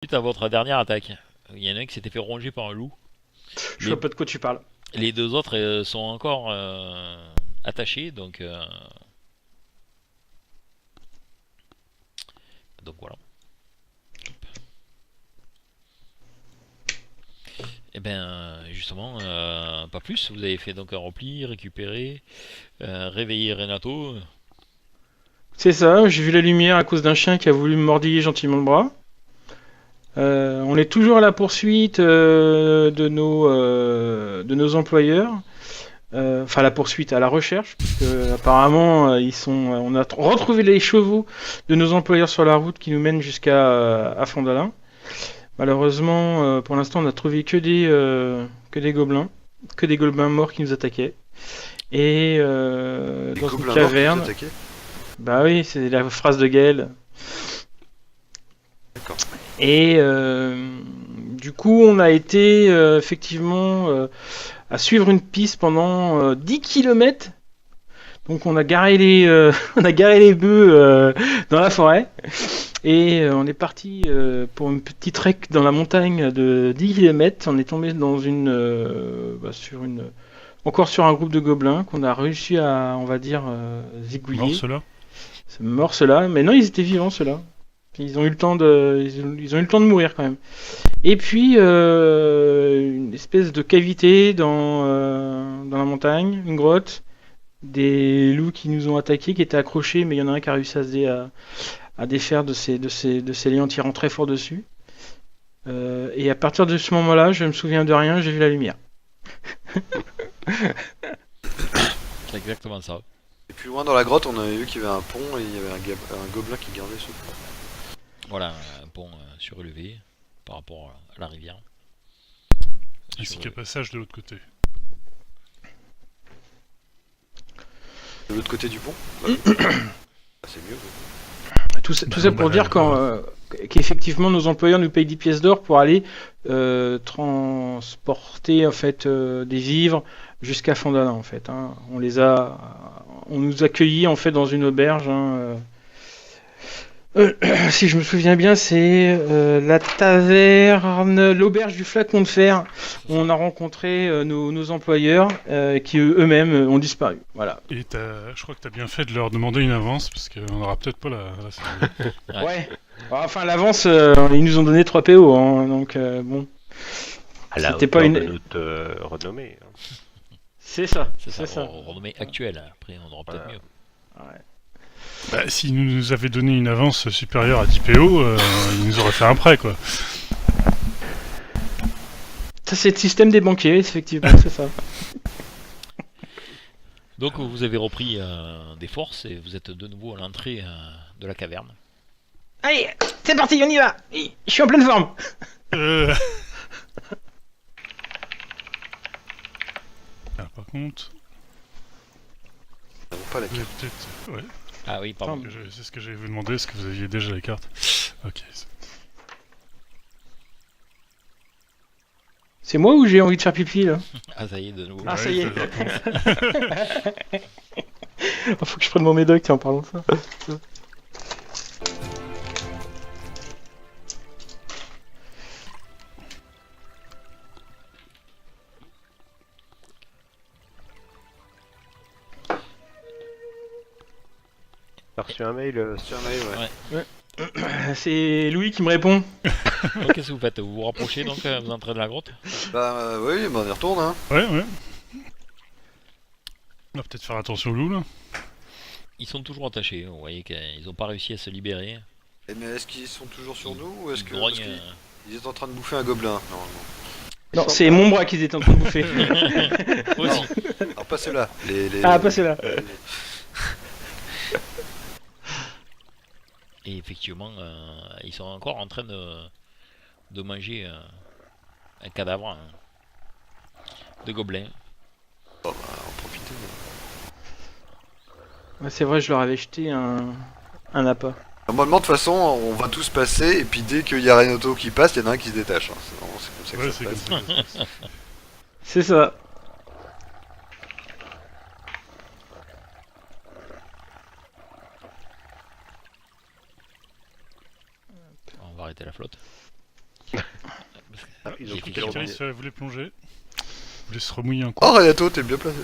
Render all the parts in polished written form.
suite à votre dernière attaque. Il y en a un qui s'était fait ronger par un loup. Je Les, vois pas de quoi tu parles. les deux autres sont encore attachés, donc voilà. Et ben justement, pas plus. Vous avez fait donc un repli, récupérer, réveiller Renato. C'est ça, j'ai vu la lumière à cause d'un chien qui a voulu me mordiller gentiment le bras. On est toujours à la poursuite de nos employeurs. Enfin, la poursuite, à la recherche, puisque apparemment, on a retrouvé les chevaux de nos employeurs sur la route qui nous mènent jusqu'à à Fondalin. Malheureusement, pour l'instant, on a trouvé que des gobelins morts qui nous attaquaient. Et Des dans une gobelins morts qui vous caverne, attaquaient. bah oui, c'est la phrase de Gaël. D'accord. Et du coup, on a été effectivement à suivre une piste pendant 10 km. Donc on a garé on a garé les bœufs dans la forêt. Et on est parti pour une petite trek dans la montagne de 10 km. On est tombé dans encore sur un groupe de gobelins qu'on a réussi à, on va dire, Mort zigouiller. cela. C'est mort ceux-là, mais non, ils étaient vivants ceux-là. Ils ont eu le temps ils ont eu le temps de mourir quand même. Et puis une espèce de cavité dans la montagne, une grotte, des loups qui nous ont attaqués, qui étaient accrochés, mais il y en a un qui a réussi à défaire de ces liens en tirant très fort dessus. Et à partir de ce moment-là, je me souviens de rien, j'ai vu la lumière. C'est exactement ça. Et plus loin dans la grotte, on avait vu qu'il y avait un pont et il y avait un gobelin qui gardait ce pont. Voilà, un pont surélevé par rapport à la rivière. Ainsi qu'un passage de l'autre côté. De l'autre côté du pont. Bah, oui. Ah, c'est mieux. Tout ça pour dire qu'effectivement nos employeurs nous payent 10 pièces d'or pour aller transporter en fait des vivres jusqu'à Fondana en fait. Hein. On nous a accueillis en fait dans une auberge. Hein, si je me souviens bien, c'est la taverne, l'auberge du Flacon de Fer. Où on a rencontré nos employeurs qui eux-mêmes ont disparu. Voilà. Et je crois que t'as bien fait de leur demander une avance, parce qu'on n'aura peut-être pas la salle. Ouais. Enfin, l'avance, ils nous ont donné 3 PO, hein, donc bon. À la C'était hauteur pas une. de notre renommée. C'est ça, C'est c'est ça, ça. renommée actuelle. Après, on aura peut-être Voilà. mieux. Ouais. Bah, s'ils nous avaient donné une avance supérieure à 10 PO, ils nous auraient fait un prêt, quoi. Ça, c'est le système des banquiers, effectivement, c'est ça. Donc vous avez repris des forces et vous êtes de nouveau à l'entrée de la caverne. Allez, c'est parti, on y va. Je suis en pleine forme. Ah, par contre, Nous n'avons pas la vous avez carte. peut-être... Ouais, Ah oui, pardon. c'est ce que j'allais vous demander, est-ce que vous aviez déjà les cartes? Ok. C'est moi ou j'ai envie de faire pipi, là? Ah ça y est, de nouveau. Ah, Ouais, ça y est. ça- Faut que je prenne mon médoc, tiens, en parlant de ça. T'as reçu un mail Sur un mail, ouais. C'est Louis qui me répond. Donc qu'est-ce que vous faites? Vous vous rapprochez donc, vous entrez de la grotte? Bah oui, bah, on y retourne, hein. Ouais. On va peut-être faire attention au loup, là. Ils sont toujours attachés, vous voyez qu'ils n'ont pas réussi à se libérer. Et mais est-ce qu'ils sont toujours sur nous ou est-ce Ils que grognent, parce qu'ils ils étaient en train de bouffer un gobelin normalement. Non, c'est mon bras qu'ils étaient en train de bouffer. aussi. Alors pas ceux-là. Ah, pas ceux-là. Et effectivement, ils sont encore en train de manger un cadavre de gobelin. Bon, bah, en profiter. Ouais, c'est vrai, je leur avais jeté un appât. Normalement, de toute façon, on va tous passer et puis dès qu'il y a Renato qui passe, il y en a un qui se détache. Hein. C'est comme ça que Ouais, ça c'est se comme passe. ça. que ça se passe. C'est ça. On va arrêter la flotte. Ils ont J'ai tout fait fait quelque Vous voulez plonger? Vous voulez se remouiller un coup? Oh, Renato, t'es bien placé.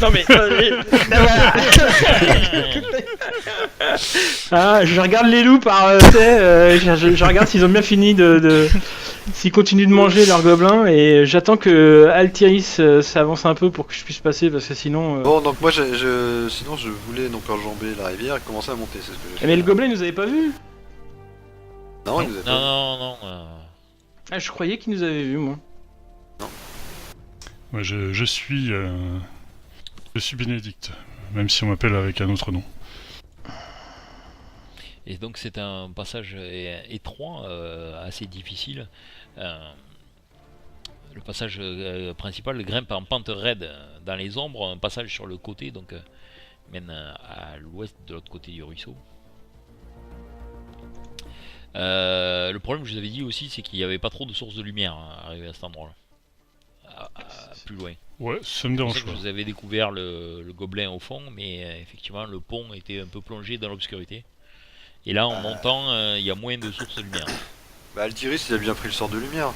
Non mais. Ah, je regarde les loups par. Tu sais, je regarde s'ils ont bien fini s'ils continuent de manger leurs gobelins et j'attends que Altiris s'avance un peu pour que je puisse passer parce que sinon. Bon, donc moi, sinon, je voulais donc enjamber la rivière et commencer à monter, c'est ce que j'ai fait. Mais le gobelin, il nous avait pas vu. Non, il nous a pas Non. Ah, je croyais qu'il nous avait vu, moi. Ouais, je suis Bénédicte, même si on m'appelle avec un autre nom. Et donc c'est un passage étroit, assez difficile. Le passage principal grimpe en pente raide dans les ombres, un passage sur le côté, donc mène à l'ouest de l'autre côté du ruisseau. Le problème, je vous avais dit aussi, c'est qu'il n'y avait pas trop de sources de lumière arrivé à cet endroit-là. Plus loin. Ouais, ça me C'est pour dérange ça que pas. vous avez découvert le gobelin au fond, mais effectivement le pont était un peu plongé dans l'obscurité. Et là, en montant, il y a moins de sources de lumière. Bah, Altiris, il a bien pris le sort de lumière.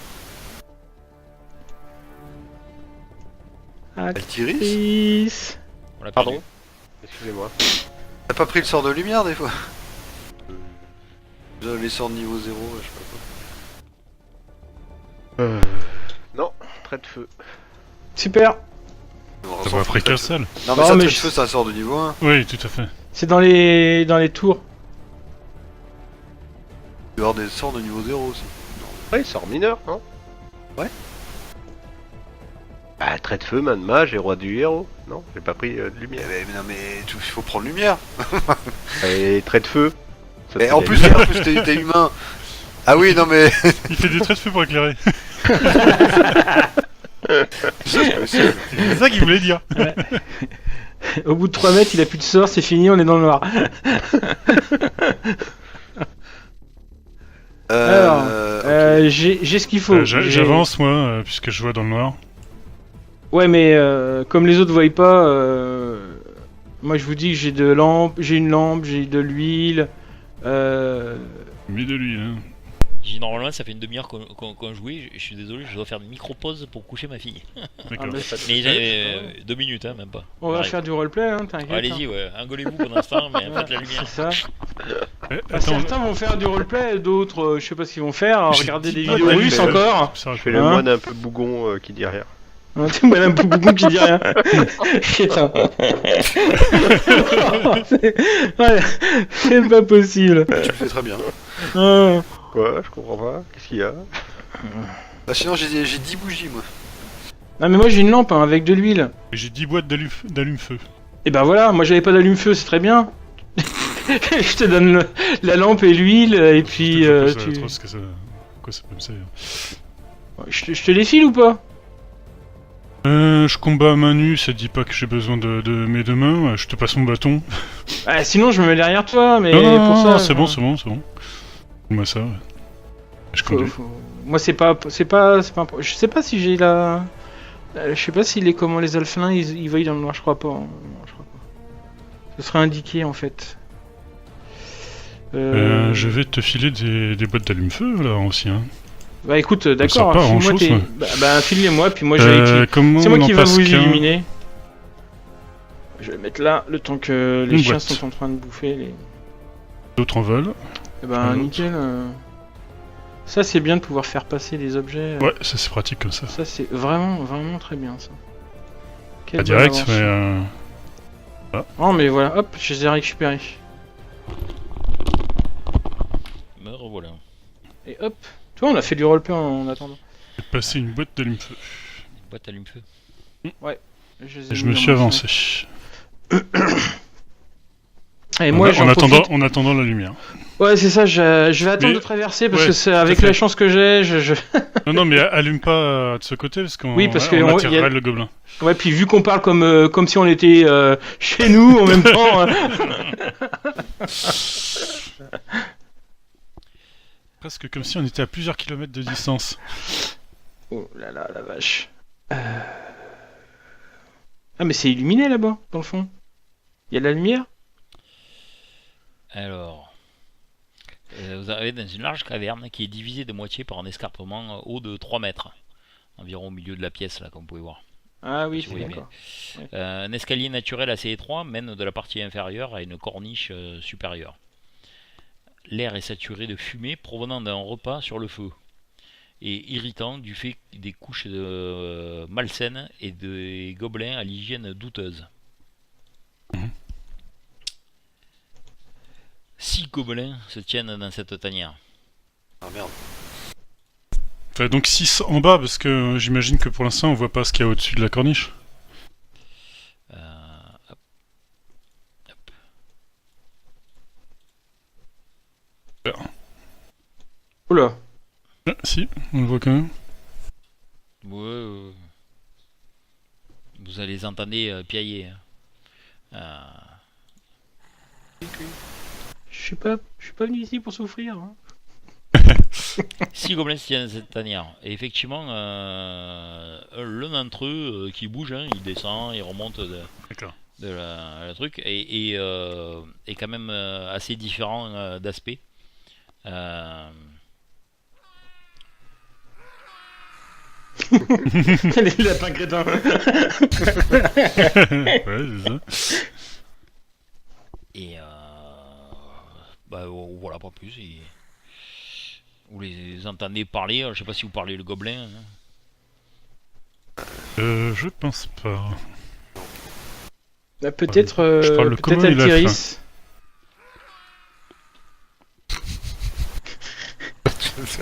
Altiris Altiris. On l'a Pardon perdu. Excusez-moi. T'as pas pris le sort de lumière des fois Les sorts de niveau 0, je sais pas quoi. Non, trait de feu. Super. Non, Ça s'en va fout, après trait de Kersal. feu. Non, mais Non, ça, mais trait de je- feu, c'est un sort de niveau 1. Oui, tout à fait. C'est dans les tours. Il doit y avoir des sorts de niveau 0 aussi. Ouais, sort mineur, non? Ouais. Bah, trait de feu, main de mage et roi du héros. Non, j'ai pas pris de Eh lumière. ben, mais non, mais il faut prendre lumière. Et trait de feu. ça Et fait en la plus, lumière. t'es humain. Ah oui, non mais. Il fait des traits de feu pour éclairer. c'est C'est ça qu'il voulait dire. Au bout de 3 mètres, il a plus de sort, c'est fini, on est dans le noir. Alors, ok. j'ai ce qu'il faut. J'avance moi, puisque je vois dans le noir. Ouais, mais comme les autres voient pas, moi je vous dis que j'ai une lampe, j'ai de l'huile. Mais de lui, hein. Normalement, ça fait une demi-heure qu'on jouait. Je suis désolé, je dois faire une micro-pause pour coucher ma fille. D'accord. bah, Mais j'avais 2 minutes, même pas. on va J'arrive. faire du roleplay, hein, t'inquiète. Allez-y, ouais, engolez-vous pendant ce temps, mais faites la lumière. C'est ça. Eh, Bah, attends, certains vont faire du roleplay, d'autres, je sais pas ce qu'ils vont faire. J'ai Regarder dit des pas vidéos de russes roleplay, encore. ça Je fais le Hein moine un peu bougon qui dit rien. Tu vois un peu beaucoup qui dit rien. Putain. Ouais, c'est pas possible. Tu le fais très bien. Ah. Quoi? Je comprends pas. Qu'est-ce qu'il y a? Bah, sinon, j'ai 10 bougies, moi. Ah, mais moi j'ai une lampe hein, avec de l'huile. j'ai 10 boîtes d'allume-feu. Et ben voilà, moi j'avais pas d'allume-feu, c'est très bien. Je te donne la lampe et l'huile, et puis tu... Quoi ça peut me servir? Je te les file ou pas? Je combats à main nue, ça dit pas que j'ai besoin de mes deux mains, je te passe mon bâton. Ah, sinon je me mets derrière toi, mais non, pour ça... c'est bon. Moi ça, ouais. Je conduis. Moi c'est pas un pro- Je sais pas si j'ai la... Je sais pas si comment les alphelins ils voient dans le noir, je crois pas. Non, je crois pas. Ce serait indiqué en fait. Je vais te filer des boîtes d'allume-feu là aussi. Hein. Bah écoute, sert d'accord, pas à file-moi grand-chose, ouais. Bah file-les-moi, puis moi je vais utiliser... Comment C'est moi on en qui va passe vous qu'un illuminer. Je vais mettre là, le temps que les Une chiens boîte. sont en train de bouffer les... D'autres en volent. Eh ben Un autre. nickel. Ça c'est bien de pouvoir faire passer les objets. Ouais, ça c'est pratique comme ça. Ça c'est vraiment très bien ça. Quelle Pas bonne direct, avance. mais Oh mais voilà, hop, je les ai récupérés. Me revoilà. Et hop. Tu vois, on a fait du roleplay en attendant. je vais passer une boîte d'allume-feu. Boîte allume-feu. Je, les ai Et je mis me dans suis mon avancé. sac. Et moi j'en profite. En attendant la lumière. Ouais c'est ça, je vais attendre Mais- de traverser parce ouais, que c'est tout à avec fait. la chance que j'ai, je... Non, mais allume pas de ce côté parce qu'on Oui, parce que on on- attirerait y a- le gobelin. Ouais, puis vu qu'on parle comme si on était chez nous en même temps. Presque comme si on était à plusieurs kilomètres de distance. Oh là là, la vache. Ah, mais c'est illuminé là-bas, dans le fond. Il y a de la lumière. Alors, Vous arrivez dans une large caverne qui est divisée de moitié par un escarpement haut de 3 mètres, environ au milieu de la pièce, là, comme vous pouvez voir. Ah oui, Si vous c'est voyez d'accord. Un escalier naturel assez étroit mène de la partie inférieure à une corniche supérieure. L'air est saturé de fumée provenant d'un repas sur le feu et irritant du fait des couches malsaines et des gobelins à l'hygiène douteuse. 6 gobelins se tiennent dans cette tanière. Ah merde. Enfin, donc 6 en bas, parce que j'imagine que pour l'instant on voit pas ce qu'il y a au-dessus de la corniche. Hop. Oula. Ah, si, on le voit quand même. Ouais, vous allez les entendre piailler. Je suis pas venu ici pour souffrir. Hein. 6 gobelins se tiennent dans cette tanière. Et effectivement, l'un d'entre eux qui bouge, hein, il descend, il remonte D'accord. de la truc, et est quand même assez différent d'aspect. Les lapins crétins. Ouais, c'est ça. Et voilà, pas plus. Vous les entendez parler, je sais pas si vous parlez le gobelin. Hein. Je pense pas. Bah, peut-être Je parle le peut-être commun et l'elfe. Altiris.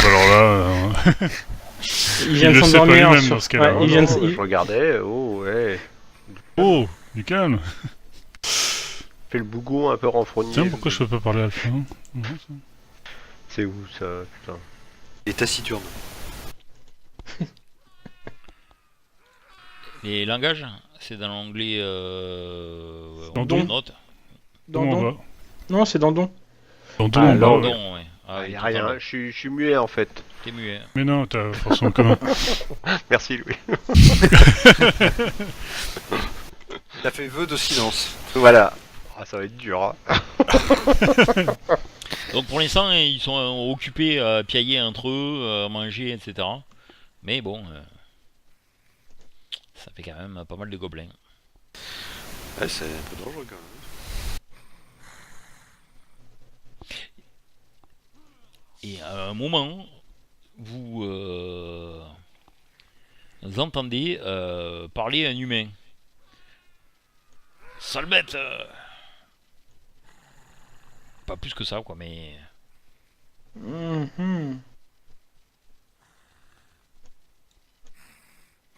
Alors là, Il vient de le sait pas s'endormir. lui-même dans ce cas-là. Ouais, Non, il vient de... non, il- je regardais, oh ouais. oh, du calme. Fait le bougon un peu renfrogné. Tiens, pourquoi je peux pas parler alpha hein? C'est où ça, putain? Et taciturne. Les langages, c'est dans l'onglet Dandon. notes. Comment on Dandon. va Non, c'est Dandon. Dans deux, Ah, on va, non, ouais. Dandon, ouais. Ah, oui, y a tout à rien, l'heure. je suis muet en fait. T'es muet. Mais non, t'as forcément commun. Merci Louis. T'as fait vœu de silence. Voilà. Ah, ça va être dur. Hein. Donc pour l'instant, ils sont occupés à piailler entre eux, à manger, etc. Mais bon, ça fait quand même pas mal de gobelins. Ouais, c'est un peu dangereux quand même. Et à un moment, vous entendez parler un humain. Sale bête Pas plus que ça, quoi, mais... Mhm.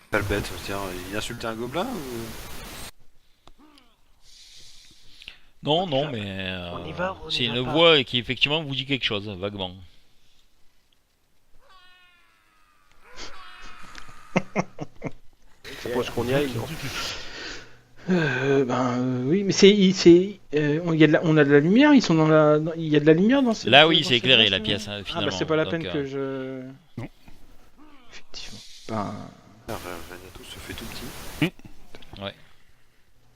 Pas le bête, tiens, il insultait un gobelin ou... Non, non, mais... On y va, on y c'est va une pas. voix qui, effectivement, vous dit quelque chose, vaguement. Je suppose qu'on y aille, non? Oui, mais on a de la lumière. Ils sont dans la. Il y a de la lumière dans cette. Là, oui, dans c'est cette éclairé, pièce, la là. pièce, hein, Ah finalement. bah c'est pas la Donc, peine que je. Non. Effectivement. Ben. Renato se fait tout petit.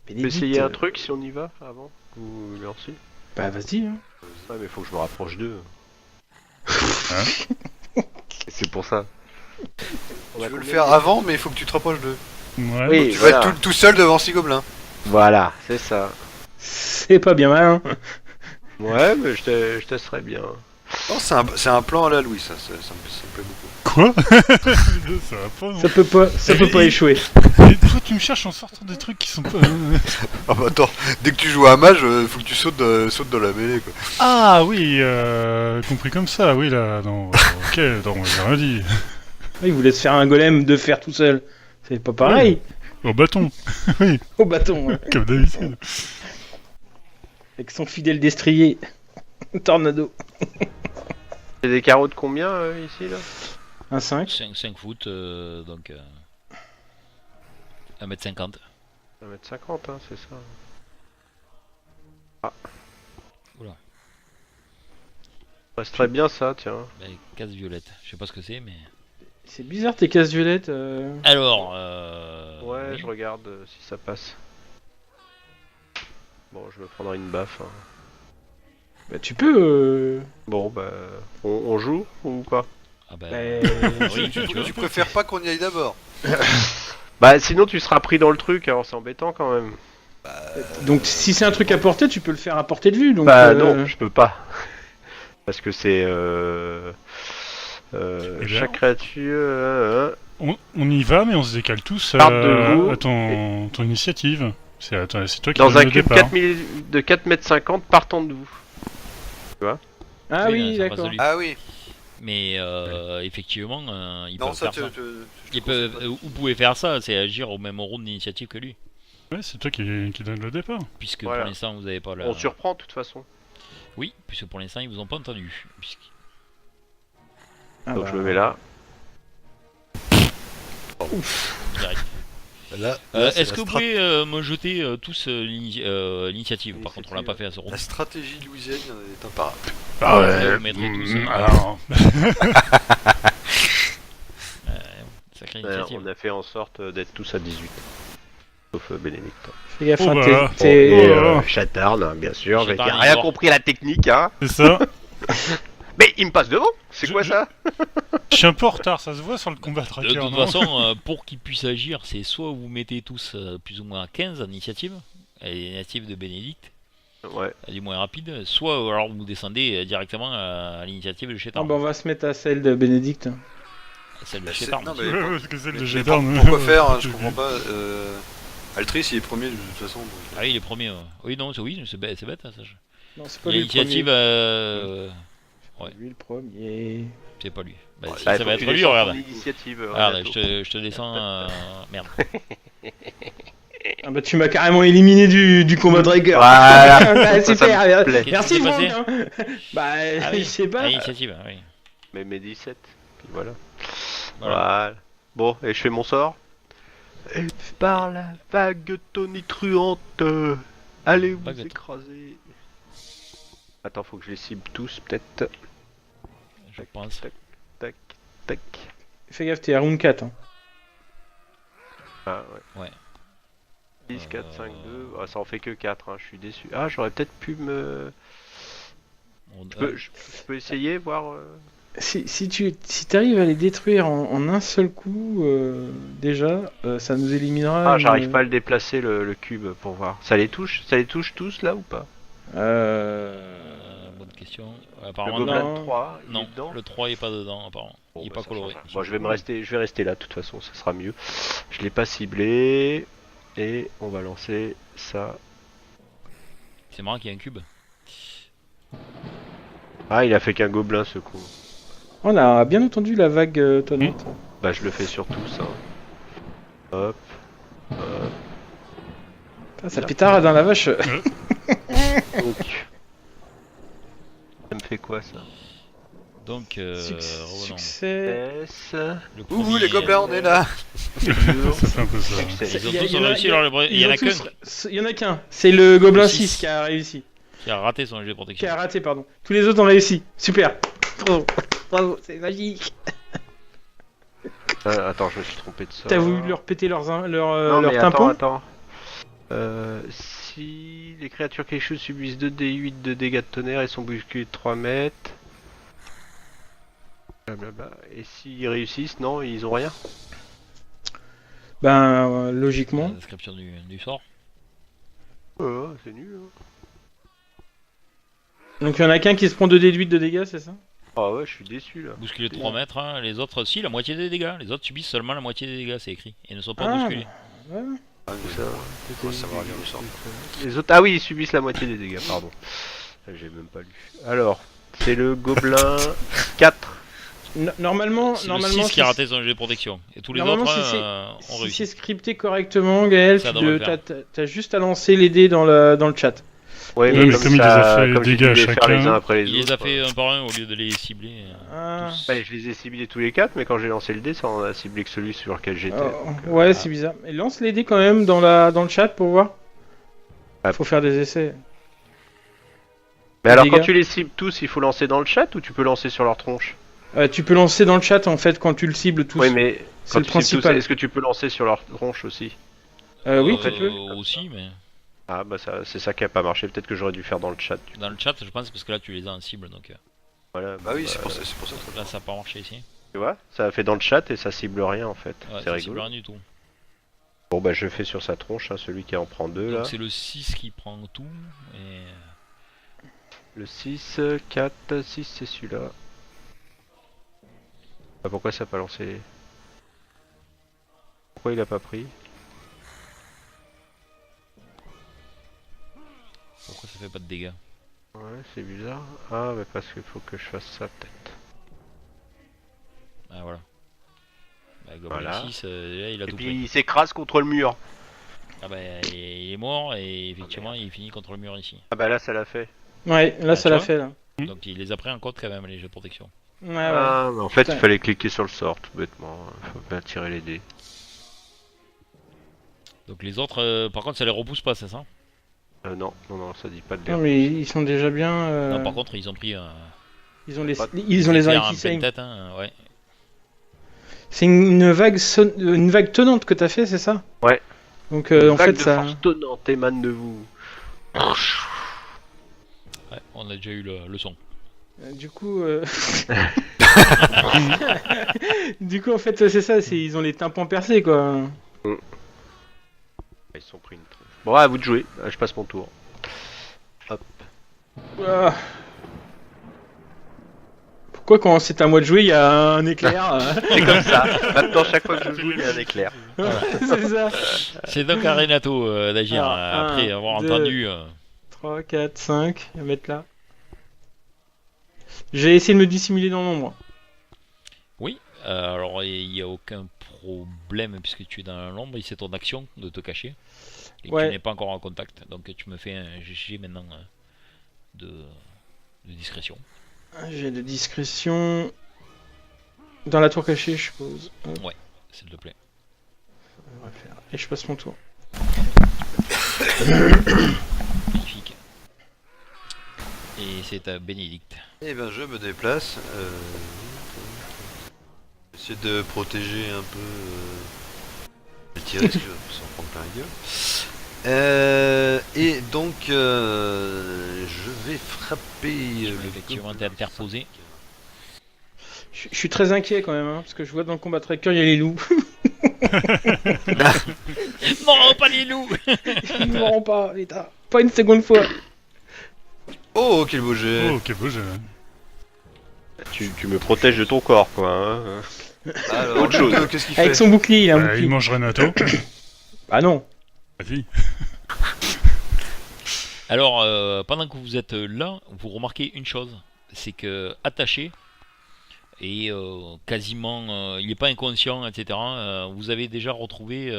On peut essayer un truc si on y va avant? Ou merci? Bah vas-y. Hein. Ouais, mais faut que je me rapproche d'eux. Hein? Et c'est pour ça. Tu veux le faire avant, mais il faut que tu te rapproches d'eux. Ouais. Oui, Tu voilà. vas être tout seul devant 6 gobelins. Voilà, c'est ça. C'est pas bien mal. Hein. Ouais, mais je testerai bien. Oh, c'est un plan à la Louis, ça me plaît beaucoup. Quoi? Ça va pas, non? Ça peut pas échouer. Mais toi, tu me cherches en sortant des trucs qui sont pas... Ah bah attends, dès que tu joues à un mage, faut que tu sautes dans la mêlée quoi. Ah oui, compris comme ça, oui, là, non, ok, non, j'ai rien dit. Il voulait se faire un golem de fer tout seul. C'est pas pareil. Au bâton, oui, Au bâton. Ouais. comme d'habitude. Avec son fidèle destrier. Tornado. C'est des carreaux de combien ici là? Un 5. 5 foot, donc... 1m50. 1m50, hein, c'est ça. Ah. Oula. Ouais, c'est très bien ça, tiens. Case violette. Je sais pas ce que c'est, mais... C'est bizarre tes cases violettes. Alors, Ouais, oui. je regarde si ça passe. Bon, je me prendrai une baffe. Hein. Bah, tu peux. Bon, bah, on joue ou pas? Ah bah, Bah, oui, si tu veux. Tu préfères pas qu'on y aille d'abord? Bah, sinon tu seras pris dans le truc, alors c'est embêtant quand même. Donc si c'est un truc à porter, tu peux le faire à portée de vue. Donc, Bah non, je peux pas. Parce que c'est bien. chaque créature. On y va, mais on se décale tous Part de vous. à ton initiative. C'est toi qui Dans donne un le cube départ. de 4 mètres 50 partant de vous. Ah oui, ça passe d'accord. à lui. Ah oui. Mais effectivement, ils Non, peuvent ça, faire ça. je Ils te conseille peuvent, vous pouvez faire ça, c'est agir au même rôle d'initiative que lui. Ouais, c'est toi qui donne le départ. Puisque Voilà. pour l'instant, vous n'avez pas la... On surprend de toute façon. Oui, puisque pour l'instant, ils vous ont pas entendu. Ah Donc bah. je me mets là. Direct. pas. Là, c'est Est-ce la que vous pouvez me jeter tous l'initiative? Par contre, on l'a pas fait à ce La round. stratégie louisienne est imparable. Ah ouais, vous mettrez tous, alors, Sacrée initiative. On a fait en sorte d'être tous à 18. Sauf Bénédicte. Fais gaffe, Oh hein, bah. t'es- Oh là là. Chatarn, hein, bien sûr. Chatarn, J'ai il rien sort. compris à la technique, hein. c'est ça. Mais il me passe devant. C'est Je- quoi je- ça? Je suis un peu en retard, ça se voit sur le combat De tracker. toute non façon, pour qu'ils puissent agir, c'est soit vous mettez tous plus ou moins à 15 en initiative, et l'initiative de Bénédicte, Ouais. du moins rapide, soit alors vous descendez directement à l'initiative de Ah Chétan. bah on va se mettre à celle de Bénédicte. Celle de Bah, c'est- Chétan. non, aussi. mais- Ouais, parce que celle de Mais Gédarn. pourquoi faire hein, Je comprends pas. Altrice, il est premier de toute façon. donc, Ah oui, il est premier. Oui, non, c'est bête, ça. Non, c'est pas lui le L'initiative, premier. ouais. Lui le premier. c'est pas lui. Bah, Ouais, si, Bah, ça faut va que être tu lui, descendes regarde. ton initiative, Regarde, Renato. je te descends. Merde. Ah bah tu m'as carrément éliminé du combat de Draker. Voilà. Bah, Ça super. me plaît. Merci Qu'est-ce qui s'est Franck. Hein. Bah Ah oui. je sais pas. L'initiative, oui. Mais mes 17. Puis voilà. Voilà. Voilà. Bon, et je fais mon sort. Et par la vague tonitruante, allez vous Vague de- écraser. Attends, faut que je les cible tous, peut-être. Je pense. Tac, tac. Fais gaffe, t'es à round 4. Hein. Ah ouais. Ouais. 10, 4, 5, 2. Ah, ça en fait que 4, hein, je suis déçu. Ah, j'aurais peut-être pu me. Je peux essayer, voir. Si t'arrives à les détruire en un seul coup, déjà, ça nous éliminera. Ah, j'arrive pas à le déplacer le cube pour voir. Ça les touche tous là ou pas? Bonne question. Le Apparemment, gobelin non. de 3, il est non. dedans. Le 3 est pas dedans, apparemment. Bon, Il est bah, pas ça coloré. change. Bon, je vais rester là de toute façon, ça sera mieux. Je l'ai pas ciblé et on va lancer ça. C'est marrant qu'il y ait un cube. Ah, il a fait qu'un gobelin ce coup. On a bien entendu la vague tonnante. Bah, je le fais sur tous. Hein. Hop. Ah, ça pétarde dans la vache. Donc. Ça me fait quoi ça? Donc, revenons. Succès. S. Le Ouh, premier, les gobelins, on est là. C'est un peu ça. Succès. Ils ont Il y a- tous il y en a- réussi leur libre- il y en a qu'un Il y en a qu'un. C'est le Gobelin Le 6 six. qui a réussi. qui a raté son jet de Qui protection. a raté, pardon. Tous les autres ont réussi. Super. Bravo. Bravo, c'est magique. Attends, je me suis trompé de ça. T'as voulu leur péter leur Non, leur mais tympan. attends. Si les créatures qui échouent subissent 2d8 de dégâts de tonnerre et sont bousculées de 3 mètres. Blablabla. Et s'ils réussissent, non, ils ont rien. Ben, La logiquement. description du sort. C'est nul. Hein. Donc il y en a qu'un qui se prend 2d8 de dégâts, c'est ça? Ah ouais, je suis déçu là. Bousculé de 3 mètres, hein. Les autres, si, la moitié des dégâts. Les autres subissent seulement la moitié des dégâts, c'est écrit. Et ne sont pas Ah, bousculés. Ouais. Ah, mais Ça, on va savoir lire le sort. Les autres, ah oui, ils subissent la moitié des dégâts, pardon. J'ai même pas lu. Alors, c'est le gobelin 4. Normalement, C'est le 6 qui a raté son jet de protection. Et tous les autres Normalement, si ont si réussi. c'est scripté correctement, Gaël, Ça devrait le faire. t'as juste à lancer les dés dans le chat. Ouais, mais comme il les a fait comme j'ai dégâts dû à les faire les chacun. uns après les Il autres. les a fait un par un au lieu de les cibler. Ah. tous. Ouais, je les ai ciblés tous les 4, mais quand j'ai lancé le dé, ça en a ciblé que celui sur lequel j'étais. Oh, donc, ouais, c'est bizarre. Et lance les dés quand même dans le chat pour voir. Ah. Faut faire des essais. Mais alors, les quand gars. tu les cibles tous, il faut lancer dans le chat ou tu peux lancer sur leur tronche? Tu peux lancer dans le chat en fait quand tu le cibles tous. Oui, mais c'est quand le tu cibles tous, principal. est-ce que tu peux lancer sur leur tronche aussi? Oui, en fait, tu peux. Aussi, mais. Ah bah c'est ça qui a pas marché, peut-être que j'aurais dû faire dans le chat. Dans le chat, je pense, parce que là tu les as en cible, donc Voilà, Bah oui, c'est pour ça que là ça a pas marché ici. tu vois, ça a fait dans le chat et ça cible rien en fait. Ouais, c'est ça cible rigolo. rien du tout. Bon bah je fais sur sa tronche, hein, celui qui en prend deux là. Donc c'est le 6 qui prend tout, et... Le 6, 4, 6 c'est celui-là. Ah, pourquoi ça a pas lancé? Pourquoi il a pas pris? Pourquoi ça fait pas de dégâts? Ouais, c'est bizarre. Ah, mais parce qu'il faut que je fasse ça peut-être. Ah voilà. Bah, Goblin Voilà. 6, là il a Et tout puis pris. il s'écrase contre le mur. Ah bah il est mort, et effectivement il finit contre le mur ici. Ah bah là ça l'a fait. Ouais, là, Ah, ça tu l'a vois fait, là. Donc il les a pris en compte quand même, les jeux de protection. Ouais, ouais. Ah, mais en fait Putain. il fallait cliquer sur le sort tout bêtement. Faut bien tirer les dés. Donc les autres, par contre ça les repousse pas, c'est ça? Non, ça dit pas de Non, l'air. mais ils sont déjà bien. Non, par contre ils ont pris Ils ont les, pas- ils ont les éclairs oreilles en qui pleine saignent. tête, hein, ouais. C'est une vague, une vague tonnante que t'as fait, c'est ça? Ouais. Donc en Vague fait, de ça. force tonnante émane de vous. Ouais, on a déjà eu le son. Du coup, du coup, en fait, c'est ça. Ils ont les tympans percés, quoi. Ils sont pris une trompe. Bon, à vous de jouer. Je passe mon tour. Hop. Ah. Pourquoi quand c'est à moi de jouer, il y a un éclair? C'est comme ça. Maintenant, chaque fois que je joue, il y a un éclair. C'est ça. C'est donc à Renato d'agir Alors, après un, avoir deux. entendu. 3, 4, 5. On va mettre là. J'ai essayé de me dissimuler dans l'ombre. Oui, alors il n'y a aucun problème puisque tu es dans l'ombre, c'est ton action de te cacher. Et Ouais. tu n'es pas encore en contact. Donc tu me fais un GG maintenant de discrétion. J'ai de discrétion. Dans la tour cachée, je suppose. Hop, S'il te plaît. on va faire. Et je passe mon tour. Magnifique. Et c'est à Bénédicte. Eh ben je me déplace. Essayer de protéger un peu. Le tirer parce que je s'en prendre plein la gueule. Et donc je vais frapper le Effectivement, gobelin. t'es interposé. Je suis très inquiet quand même, hein, parce que je vois dans le combat tracker, il y a les loups. Non, pas les loups. Ils mourront pas, l'état. Pas une seconde fois. Oh quel beau jet. Oh, ok, beau jeu. Tu me protèges de ton corps, quoi. Hein. Alors Autre chose. qu'est-ce qu'il fait? Avec son bouclier, il a un Il bouclier. mange Renato. Ah non. Vas-y. Alors, pendant que vous êtes là, vous remarquez une chose, c'est que attaché et quasiment, il n'est pas inconscient, etc. Vous avez déjà retrouvé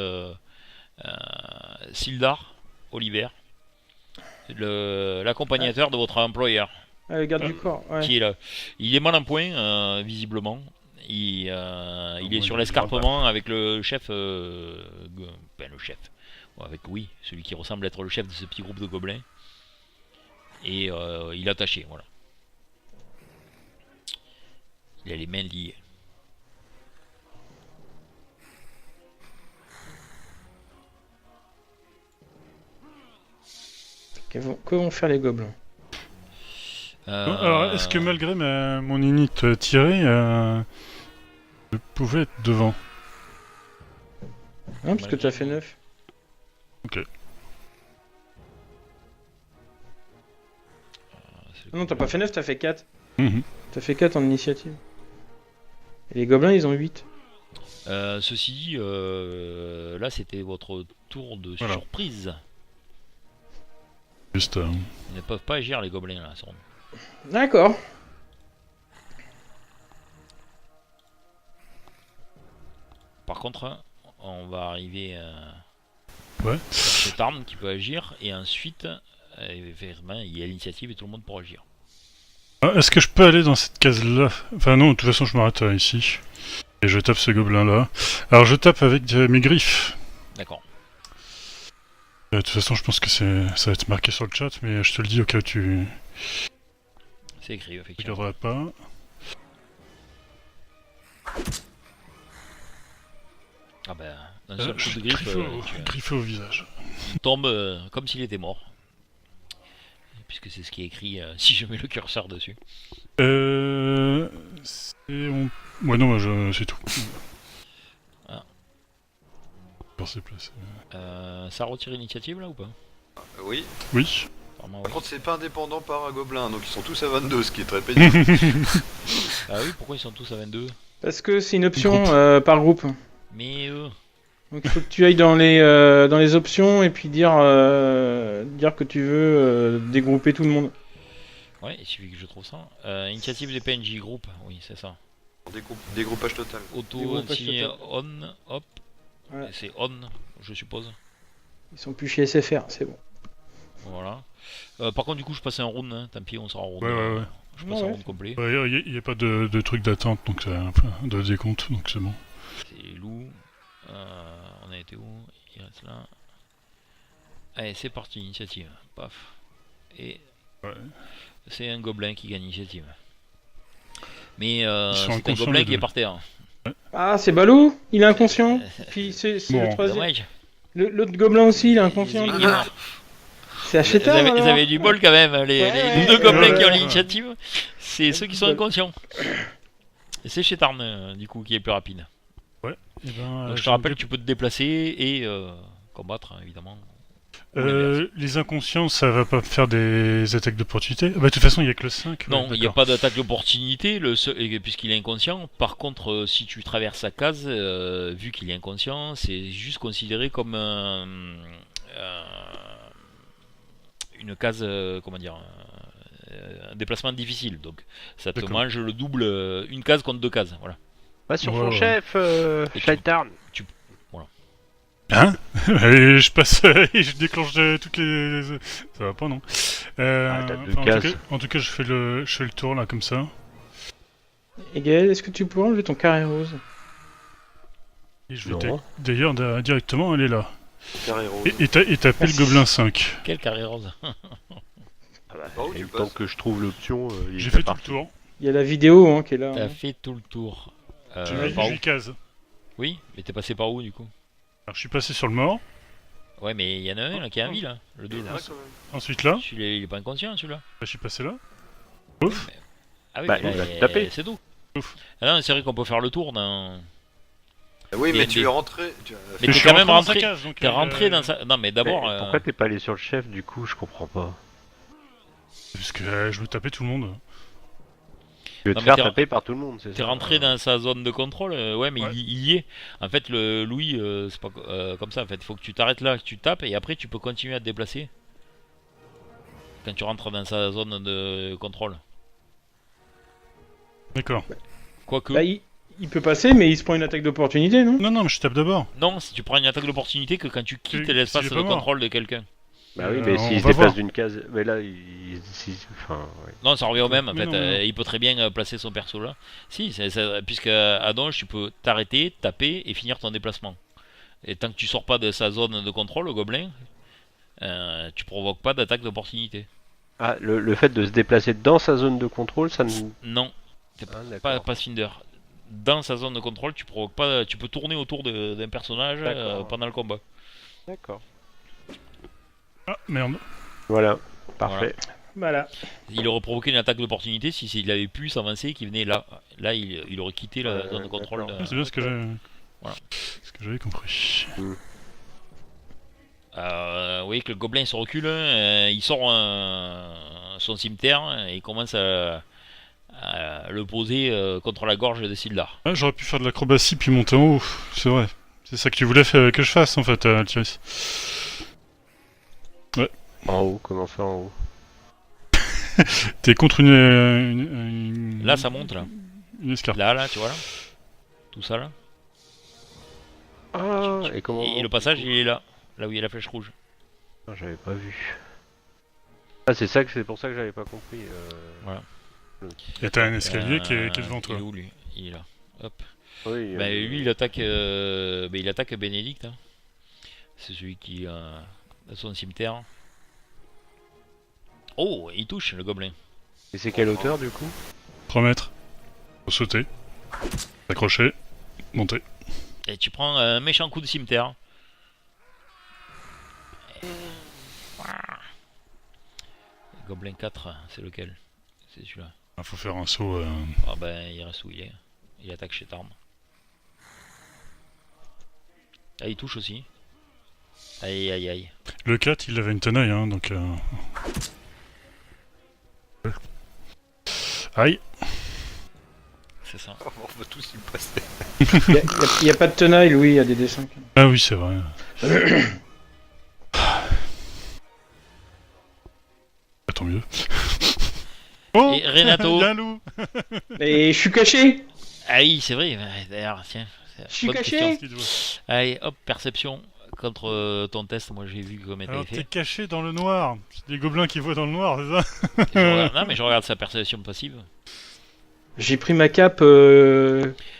Sildar Oliver, l'accompagnateur de votre employeur, Ah, le garde du corps, ouais. qui est là. Il est mal en point, visiblement. Il est sur l'escarpement avec le chef, le chef. Bon, avec celui qui ressemble être le chef de ce petit groupe de gobelins. Et il est attaché, voilà. Il a les mains liées. Que vont faire les gobelins? Alors, est-ce que malgré mon init tiré, je pouvais être devant? Non, parce que tu as fait 9. Non, t'as pas fait 9, t'as fait 4. Mhm. T'as fait 4 en initiative. Et les gobelins, ils ont 8. Ceci dit, là c'était votre tour de Voilà. surprise. Juste. Ils ne peuvent pas agir les gobelins là. D'accord. Par contre, on va arriver Ouais. sur cette arme qui peut agir et ensuite, effectivement, il y a l'initiative et tout le monde pourra agir. Ah, est-ce que je peux aller dans cette case-là? Enfin non, de toute façon je m'arrête ici. Et je tape ce gobelin-là. Alors je tape avec mes griffes. D'accord. De toute façon je pense que ça va être marqué sur le chat, mais je te le dis au cas où tu C'est écrit effectivement. regarderas pas. Ah ben, d'un seul coup de griffe, Griffé au visage. il tombe comme s'il était mort. Puisque c'est ce qui est écrit si je mets le curseur dessus. Ouais, non, c'est tout. Ah. Pour se placer. Ça retire l'initiative là ou pas? Oui. Oui. Apparemment, Par oui. contre, c'est pas indépendant par un gobelin, donc ils sont tous à 22, ce qui est très pénible. Ah oui, pourquoi ils sont tous à 22? Parce que c'est une option Groupe. par groupe. Mais Donc il faut que tu ailles dans les options et puis dire que tu veux dégrouper tout le monde. ouais, il suffit que je trouve ça. Initiative des PNJ groupe, oui, c'est ça. Dégroupage total. Auto, Dégroupage anti, total. on, hop. Ouais. Et c'est on, je suppose. Ils sont plus chez SFR, c'est bon. Voilà. Par contre, du coup, je passe un round, hein. Tant pis, on sera en round. Ouais. Je passe Ouais. un round complet. Il n'y a pas de truc d'attente, donc enfin, de décompte, donc c'est bon. C'est loup. On a été où? Il reste là. Allez, c'est parti, initiative. Paf. Et Ouais. c'est un gobelin qui gagne l'initiative. Mais Ils sont c'est un inconscients, gobelin les qui est deux. par terre. Ah, c'est Balou. Il est inconscient. Puis c'est Bon. le troisième. Dommage. L'autre gobelin aussi, il est inconscient. Il est mort. C'est Acheteur. Ils avaient du bol quand même, les Ouais, deux gobelins ouais, qui ont ouais. l'initiative. C'est ceux qui sont inconscients. Et c'est chez Tarn, du coup, qui est plus rapide. Eh ben, Donc, je te rappelle que tu peux te déplacer et combattre, hein, évidemment. les inconscients, ça va pas faire des attaques d'opportunité. Bah, de toute façon, il y a que le 5. Non, ouais, il n'y a d'accord. pas d'attaque d'opportunité puisqu'il est inconscient. Par contre, si tu traverses sa case, vu qu'il est inconscient, c'est juste considéré comme une case, comment dire, un déplacement difficile. Donc ça te D'accord. mange le double, une case contre deux cases. Voilà. Va sur Ouais, son ouais. chef, Et Shaitarn. Hein Et je passe et je déclenche toutes les. Ça va pas, non Ah, t'as deux en, cases. en tout cas, je fais le tour là, comme ça. Et Gaël, est-ce que tu pourrais enlever ton carré rose? Et je vais Non. d'ailleurs directement aller là. Carré rose. Et taper le gobelin 5. Quel carré rose. Ah bah, Par où et tu le passes temps que je trouve l'option, il J'ai est fait tout le parti. tour. Il y a la vidéo hein, qui est là. T'as hein. fait tout le tour. J'ai mis Par où 8 cases. Oui, mais t'es passé par où du coup? Alors, je suis passé sur le mort. Ouais, mais il y en a un là, qui a envie là. Le 2 Il est là. là, quand même. Ensuite là, Celui-là, il est pas inconscient celui-là. je suis passé là. Ah oui, Bah, mais il là, va te taper. c'est tout. Ouf. Ah non, c'est vrai qu'on peut faire le tour dans. Oui, mais Mais- tu es rentré. Mais je t'es suis quand même dans sa rentré. case, donc, T'es rentré dans sa. Non, mais d'abord. Mais pourquoi t'es pas allé sur le chef du coup? Je comprends pas. Parce que je veux taper tout le monde. Tu veux Non, te mais faire t'es- taper par tout le monde, c'est T'es ça? rentré dans sa zone de contrôle, ouais, mais Ouais. il y est. En fait, le Louis, c'est pas comme ça. En fait, il faut que tu t'arrêtes là, que tu tapes, et après tu peux continuer à te déplacer. Quand tu rentres dans sa zone de contrôle. D'accord. Quoique, Bah, il peut passer, mais il se prend une attaque d'opportunité, non? Non, mais je tape d'abord. non, si tu prends une attaque d'opportunité que quand tu quittes Si- l'espace s'il est de pas mort. contrôle de quelqu'un. Bah oui, mais on s'il se va déplace voir. d'une case. Mais là, enfin, ouais. Non, ça revient au même en Mais fait. non, mais non. Il peut très bien placer son perso là. Si, puisque à Donge, tu peux t'arrêter, taper et finir ton déplacement. Et tant que tu sors pas de sa zone de contrôle, le gobelin, tu provoques pas d'attaque d'opportunité. Ah, le fait de se déplacer dans sa zone de contrôle, ça ne. Non, Ah, pas d'accord. Pathfinder. Dans sa zone de contrôle, tu provoques pas. Tu peux tourner autour d'un personnage D'accord. pendant le combat. D'accord. Ah, merde. Voilà, parfait. Voilà. Il aurait provoqué une attaque d'opportunité si il avait pu s'avancer et qu'il venait là. Là, il aurait quitté la Ouais, zone de contrôle. d'accord. C'est bien ce que j'ai. Voilà. Ce que j'avais compris. Oui, que le gobelin se recule, il sort son cimetière et il commence à le poser contre la gorge de Sildar. Ah, j'aurais pu faire de l'acrobatie puis monter en haut. C'est vrai. C'est ça que tu voulais que je fasse en fait, Altiris. En haut, comment ça en haut? T'es contre une Là, ça monte là. une escarpe. Là, tu vois là. Tout ça là. Ah, et comment? Et le passage, il est là. Là où il y a la flèche rouge. Ah, j'avais pas vu. Ah, c'est pour ça que j'avais pas compris. Et t'as un escalier qui est devant Il toi. est où lui? Il est là. Hop. Oui. Bah, lui, il attaque Bénédicte. Hein. C'est celui qui a son cimetière. Oh, il touche le gobelin. Et c'est quelle hauteur du coup? 3 mètres. Faut sauter. Accrocher. Monter. Et tu prends un méchant coup de cimetière. Gobelin 4, c'est lequel? C'est celui-là. Il faut faire un saut. Ah ben il reste où il est. Il attaque chez Tarn. Ah il touche aussi. Aïe aïe aïe. Le 4, il avait une tenaille, hein, donc... Aïe. C'est ça. On va tous y passer. Il y a pas de tenaille, Louis, il y a des dessins. Ah oui, c'est vrai. Tant mieux. Oh, Et Renato. il y a un loup. Et je suis caché. Ah oui c'est vrai. D'ailleurs tiens. Je suis bonne caché. question. Qui doit- Allez hop perception. Contre ton test, moi j'ai vu comment Alors t'avais t'es fait. caché dans le noir. C'est des gobelins qui voient dans le noir, c'est ça? Non mais je regarde sa perception passive. J'ai pris ma cape et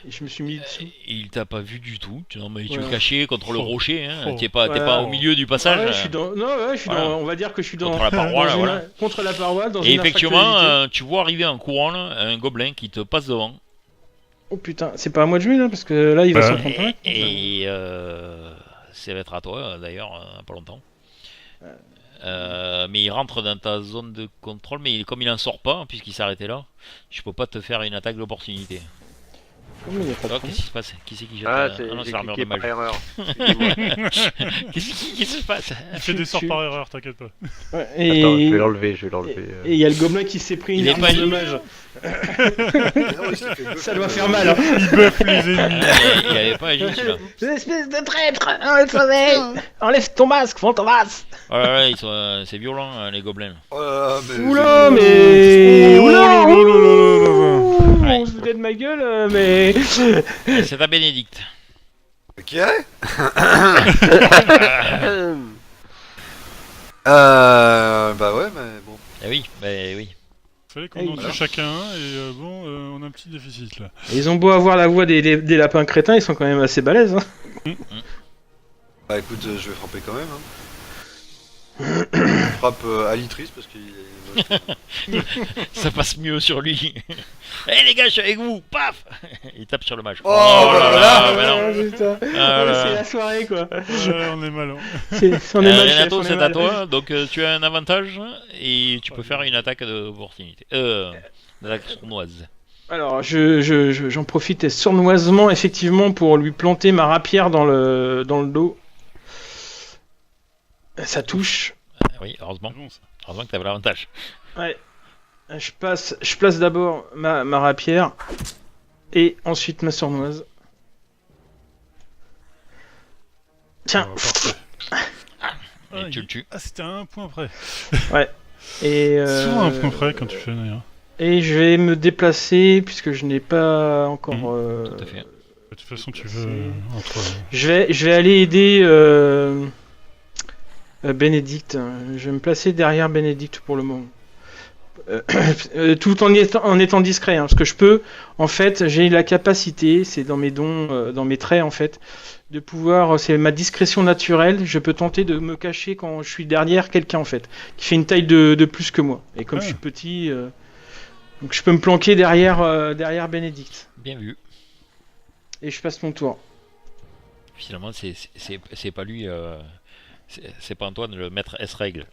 je me suis mis dessous. Il t'a pas vu du tout. Non mais tu Ouais. es caché contre le Oh. rocher. Hein. Oh. T'es pas Ouais. au milieu du passage. Ouais, je suis dans... Non, ouais, je suis Voilà. dans... On va dire que je suis dans... Contre la paroi, dans là, une- voilà. Contre la paroi, dans Et une effectivement, infractualité. tu vois arriver en courant là, un gobelin qui te passe devant. Oh putain, c'est pas à moi de jouer là, parce que là il va Bah, s'en prendre plein. Et ça va être à toi d'ailleurs, pas longtemps. Mais il rentre dans ta zone de contrôle, mais comme il en sort pas, puisqu'il s'est arrêté là, je peux pas te faire une attaque d'opportunité. Oh, mais y a pas de Oh, problème. qu'est-ce qui se passe? Qui c'est qui jette Ah, non, j'ai c'est l'armure de cliqué par mage. erreur. Excusez-moi. Qu'est-ce qui se passe? Il fait des sorts tu- par erreur, t'inquiète pas. Ouais, Attends, je vais l'enlever, Et il y a le gobelin qui s'est pris Il une est armure pas de libre. mage. Ah ouais, ça fait deux Ça fois. doit faire mal. Hein. Il buff les ennemis. Il avait pas agi celui-là. Espèce de traître, enlève ton masque, Fantomas. Oh là là, c'est violent les gobelins. Oh là là, mais Oula, c'est- mais... Oula, Ouais. on se foutait de ma gueule, mais... C'est à Bénédicte. Ok. Bah ouais, mais bon. Eh oui, bah oui. Fallait qu'on Hey, en tue voilà. chacun un, et bon, on a un petit déficit là. Ils ont beau avoir la voix des lapins crétins, ils sont quand même assez balèzes. Hein. Bah écoute, je vais frapper quand même. Hein. Je frappe Alitrice parce qu'il est... Ça passe mieux sur lui. Eh les gars, je suis avec vous. Paf. Il tape sur le mage. Oh, voilà. mais non. Ah, putain. Ah, là, C'est là. la soirée, quoi. Ouais, on est malin. On est mal, chef, Renato, on est c'est à mal. toi. Donc tu as un avantage et tu peux faire une attaque d'opportunité. Une attaque sournoise. Alors, j'en profite sournoisement, effectivement, pour lui planter ma rapière dans le dos. Ça touche. Oui, heureusement. C'est bon, ça. Heureusement que tu avais l'avantage. Ouais. Je place d'abord ma rapière et ensuite ma sournoise. Tiens. Ah, parfait. Et tu le tues. Ah, c'était à un point près. Et, Souvent un point près quand tu fais d'ailleurs. et je vais me déplacer puisque je n'ai pas encore. Tout à fait. De toute façon, tu veux entre. Je vais aller aider Bénédicte. Je vais me placer derrière Bénédicte pour le moment. Tout en étant discret, hein, parce que je peux, en fait, j'ai la capacité, c'est dans mes dons, dans mes traits en fait, de pouvoir, c'est ma discrétion naturelle, je peux tenter de me cacher quand je suis derrière quelqu'un en fait, qui fait une taille de plus que moi. Et comme Ah. je suis petit, donc je peux me planquer derrière Bénédicte. Bien vu. Et je passe mon tour. Finalement, c'est pas lui. C'est pas Antoine le maître S-règle.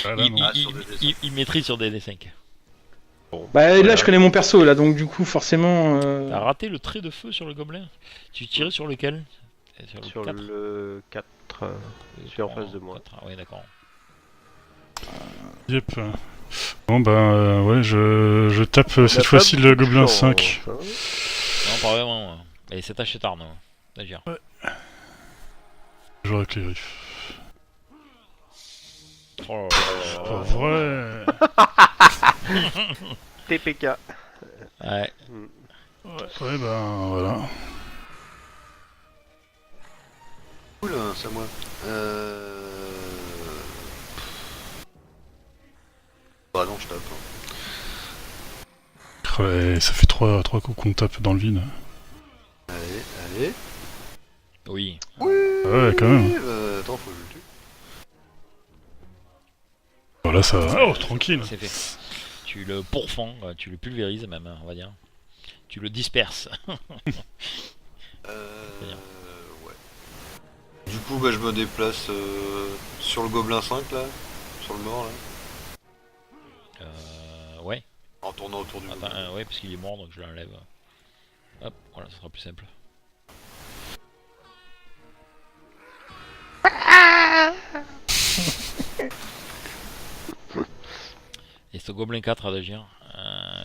Ah, là, non. sur des dessins. Il maîtrise sur des dessins. Bah Voilà. là je connais mon perso là, donc du coup forcément. T'as raté le trait de feu sur le gobelin. Tu tirais sur lequel? Sur 4 le 4, je suis en face de moi. Ah oui, d'accord. Yep. Bon, ben, ouais, je tape cette fois-ci le gobelin 5. Non, pas vraiment. Et c'est ta chétarde, d'agir. Toujours avec les griffes. Oh, Pas vrai. TPK. ouais. Ouais, ben, voilà. Cool, c'est à moi. Bah non, je tape. Hein. Ouais, ça fait 3 coups qu'on tape dans le vide. Allez. Oui. Ouais, quand même. Attends, faut que je le tue. Voilà, ça va. Oh, tranquille. C'est fait. Tu le pourfends, tu le pulvérises même, on va dire. Tu le disperses. Bien. Ouais. Du coup, bah, je me déplace sur le gobelin 5 là, sur le mort là, Ouais. en tournant autour du Attends, gobelin. ouais, parce qu'il est mort, donc je l'enlève. Hop, voilà, ça sera plus simple. Et ce gobelin 4 à d'agir.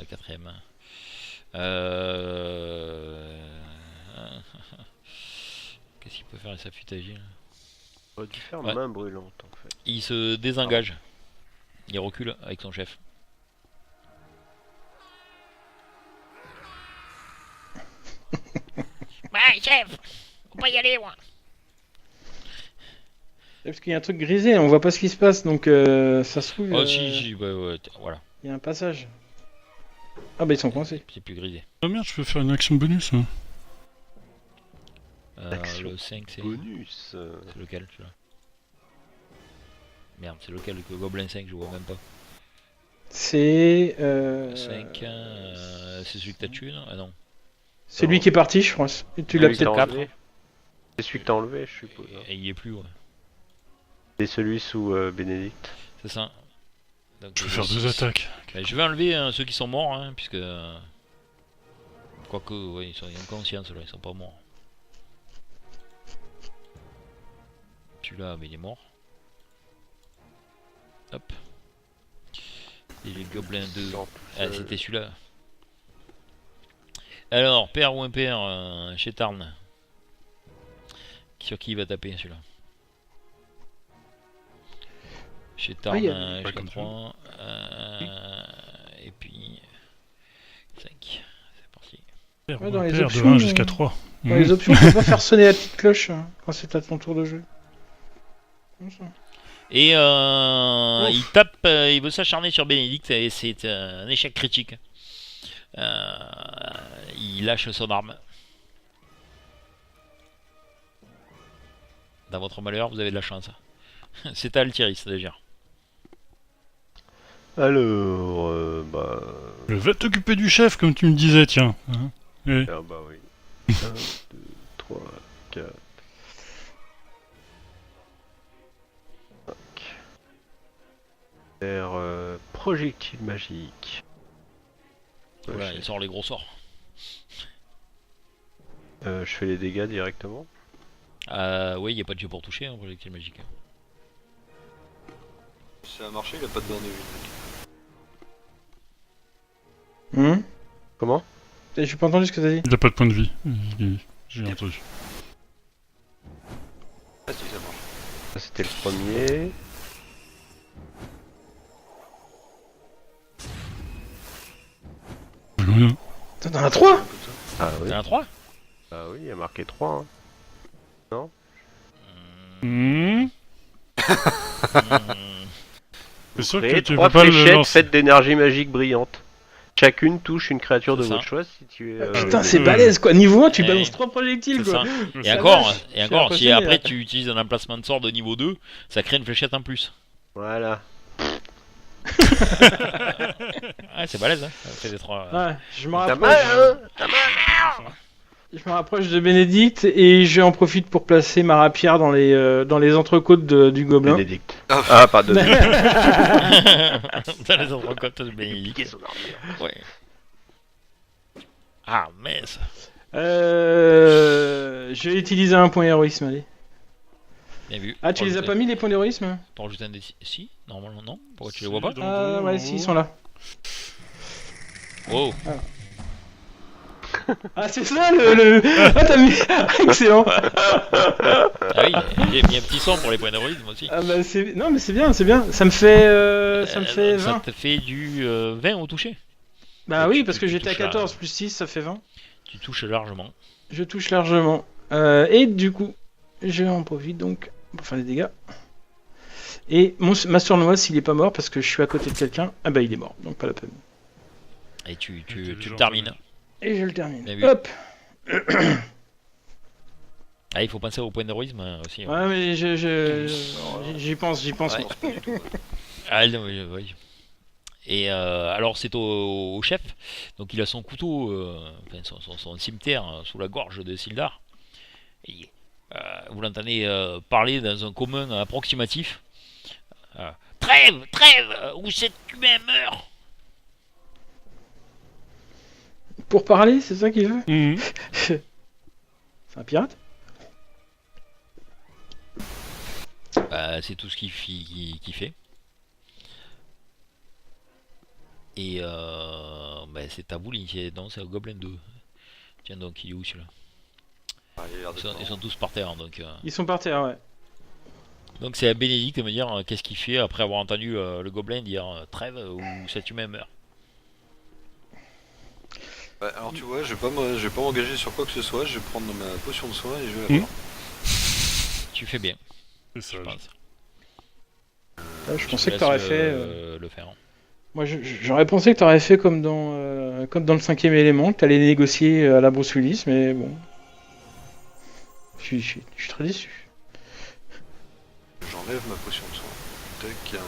Quatrième. Qu'est-ce qu'il peut faire avec sa futagie là? On aurait dû faire Ouais. main brûlante en fait. Il se désengage. Il recule avec son chef. Ouais, chef, faut pas y aller, moi. Parce qu'il y a un truc grisé, on voit pas ce qui se passe, donc ça se trouve. Oh si, ouais, voilà. Il y a un passage. Ah bah ils sont coincés. C'est plus grisé. Ah merde, je peux faire une action bonus. Hein. Action Le 5 c'est Bonus. c'est lequel celui-là? Merde, c'est lequel le Gobelin 5, je vois même pas. C'est. Le 5, c'est celui que t'as tué, non? Ah non. Celui qui est parti, je pense. Et tu l'as Celui que peut-être. t'as quatre. enlevé. C'est celui que t'as enlevé, je suppose. hein. Et il y est plus, ouais. Et celui sous Bénédicte. C'est ça. Donc, Je peux le faire 2 six. attaques. Bah, je vais enlever ceux qui sont morts, hein, puisque. Quoique, ouais, ils sont inconscients ceux-là, ils sont pas morts. Celui-là, mais il est mort. Hop. Et les gobelins 2. En plus, Ah, c'était celui-là. Alors, père ou impair, chez Tarn. Sur qui il va taper celui-là? Chez Tarn, Ah, il y a- jusqu'à comme 3. Et puis. 5. C'est parti. Père Ouais, ou dans les impair de options, 1 jusqu'à 3. Dans les options, tu peux pas faire sonner la petite cloche hein, quand c'est à ton tour de jeu. Comme ça. Et il tape, il veut s'acharner sur Bénédicte et c'est un échec critique. Il lâche son arme. Dans votre malheur, vous avez de la chance. C'est à Altiris déjà. Alors, Va t'occuper du chef, comme tu me disais, tiens. Hein. Eh. Ah bah oui. 1, 2, 3, 4. 5. Faire projectile magique. Voilà, il sort les gros sorts. Je fais les dégâts directement. Oui, il n'y a pas de jeu pour toucher, hein, projectile magique. Ça a marché, il a pas de borne de vue. Comment? J'ai pas entendu ce que t'as dit. Il a pas de point de vie. J'ai entendu. Ah si, ça marche. Ça c'était le premier. T'en as 3 Ah oui. T'en as 3? Ah oui, il y a marqué 3. Hein. Hmm. C'est sûr que Créez tu 3 peux pas le fléchettes lancer. faites d'énergie magique brillante. Chacune touche une créature de C'est ça. votre choix si tu es. Putain, c'est balèze quoi. Niveau 1, tu Ouais. balances 3 projectiles C'est quoi. ça. Et Ça encore, vache, et je suis encore, si impressionné, après là. tu utilises un emplacement de sort de niveau 2, ça crée une fléchette en plus. Voilà. Ouais, c'est balèze, hein. Ça fait des 3. Ouais, je me T'as rapproche. mal, hein? Je me rapproche de Bénédicte et j'en profite pour placer ma rapière dans les entrecôtes du gobelin. Bénédicte. Ah, pardon. Dans les autres côtes de Bénédicte. Piquer son armure. Ouais. Ah, mince. Je vais utiliser un point héroïsme, allez. Bien vu. Ah, tu les as pas mis les points d'héroïsme? Pour rajouter un des... Si, normalement non. Pourquoi tu les vois pas? Ah ouais, si, ils sont là. Oh. Ah, c'est ça le... Ah, t'as mis... Excellent. Ah oui, j'ai mis un petit son pour les points d'héroïsme aussi. Ah bah c'est... Non mais c'est bien, c'est bien. Ça me fait 20. Ça te fait du 20 au toucher. Bah tu- oui, parce que tu j'étais à touches la- 14 plus 6, ça fait 20. Tu touches largement. Je touche largement. Et du coup, je en profite donc pour faire des dégâts. Et ma sournoise, s'il est pas mort, parce que je suis à côté de quelqu'un, ah bah il est mort, donc pas la peine. Et tu T'es le genre termines. Et je le termine. Bien vu. Hop. Ah, il faut penser aux points d'héroïsme aussi. Ouais, mais j'y pense, Ouais. moi. Ah, non, oui. Et alors c'est au chef, donc il a son couteau, enfin, son cimetière sous la gorge de Sildar. Et, vous l'entendez parler dans un commun approximatif. Trêve, trêve, ou cet humain meurt. Pour parler, c'est ça qu'il veut? Mhm. C'est un pirate? C'est tout ce qu'il fait. Et c'est à vous l'initiative. Non, c'est au Gobelin 2. Tiens donc, il est où celui-là? Ils sont tous par terre. Ils sont par terre, ouais. Donc c'est à Bénédicte de me dire qu'est-ce qu'il fait après avoir entendu le Gobelin dire trêve ou cet humain meurt. Ouais, alors tu vois, je vais pas m'engager sur quoi que ce soit, je vais prendre ma potion de soin et je vais la Mhm. voir. Tu fais bien, C'est je ça. pense. Je te pensais que laisse t'aurais fait. le faire. Moi, j'aurais pensé que t'aurais fait comme dans le cinquième élément, que t'allais négocier à la Bruce Willis, mais bon. Je suis très déçu. J'enlève ma potion de soin. Tac.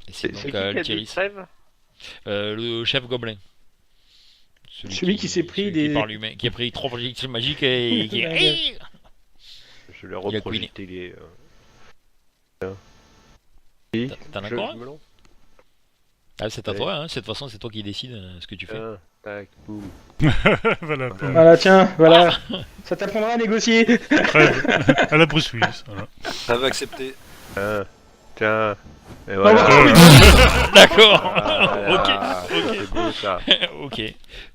Et C'est donc qui a dit Altiris. trêve? Le chef Gobelin. Celui qui s'est pris celui des- qui parle humain, qui a pris 3 projectiles magiques et qui Ouais. Hey, Je l'ai Il a reprojecté les... Si, T'en as je encore un? me lance. Ah, c'est à Allez. toi, hein. Cette façon c'est toi qui décides ce que tu fais. Tiens, tac, boum. Voilà. Voilà, tiens, voilà. Ça t'apprendra à négocier. Trêve. À la Bruce Willis. Voilà. Ça va accepter. Tiens. Et Au revoir. voilà. D'accord. Voilà. C'est beau ça. Ok.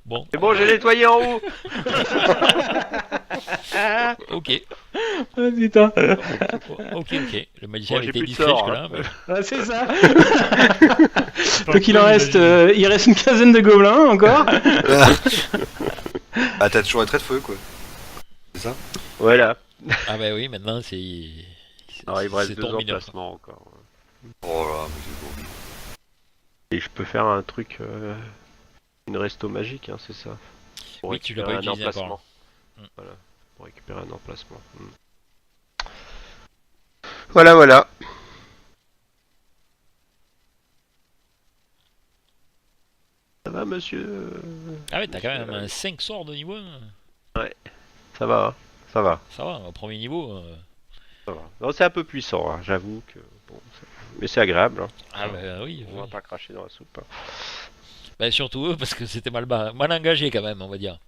Bon. C'est bon, j'ai nettoyé en haut. Ok. Ah, putain. Ok. Le magicien Bon, a j'ai été plus de discret sort, jusque-là. hein. mais- Ouais, c'est ça. Par Donc il en contre, reste, imagine. il reste une quinzaine de gobelins encore. Ah, t'as toujours un trait de feu, quoi. C'est ça? Voilà. Ah bah oui, maintenant c'est. Alors il me reste c'est 2 ton mineur. emplacements encore. Oh là, mais c'est beau. Et je peux faire un truc, une resto magique, hein, c'est ça. Pour Oui, tu l'as récupérer pas un utilisé emplacement. encore. Voilà, pour récupérer un emplacement. Voilà. Ça va, monsieur? Ah ouais, t'as quand même un 5 sorts de niveau. Ça va, hein. Ça va. Ça va, au premier niveau. Ça va. Non, c'est un peu puissant, hein, j'avoue que. Bon, mais c'est agréable. Hein. Ah bah oui. On va pas cracher dans la soupe. Hein. Bah surtout eux, parce que c'était mal engagé quand même, on va dire.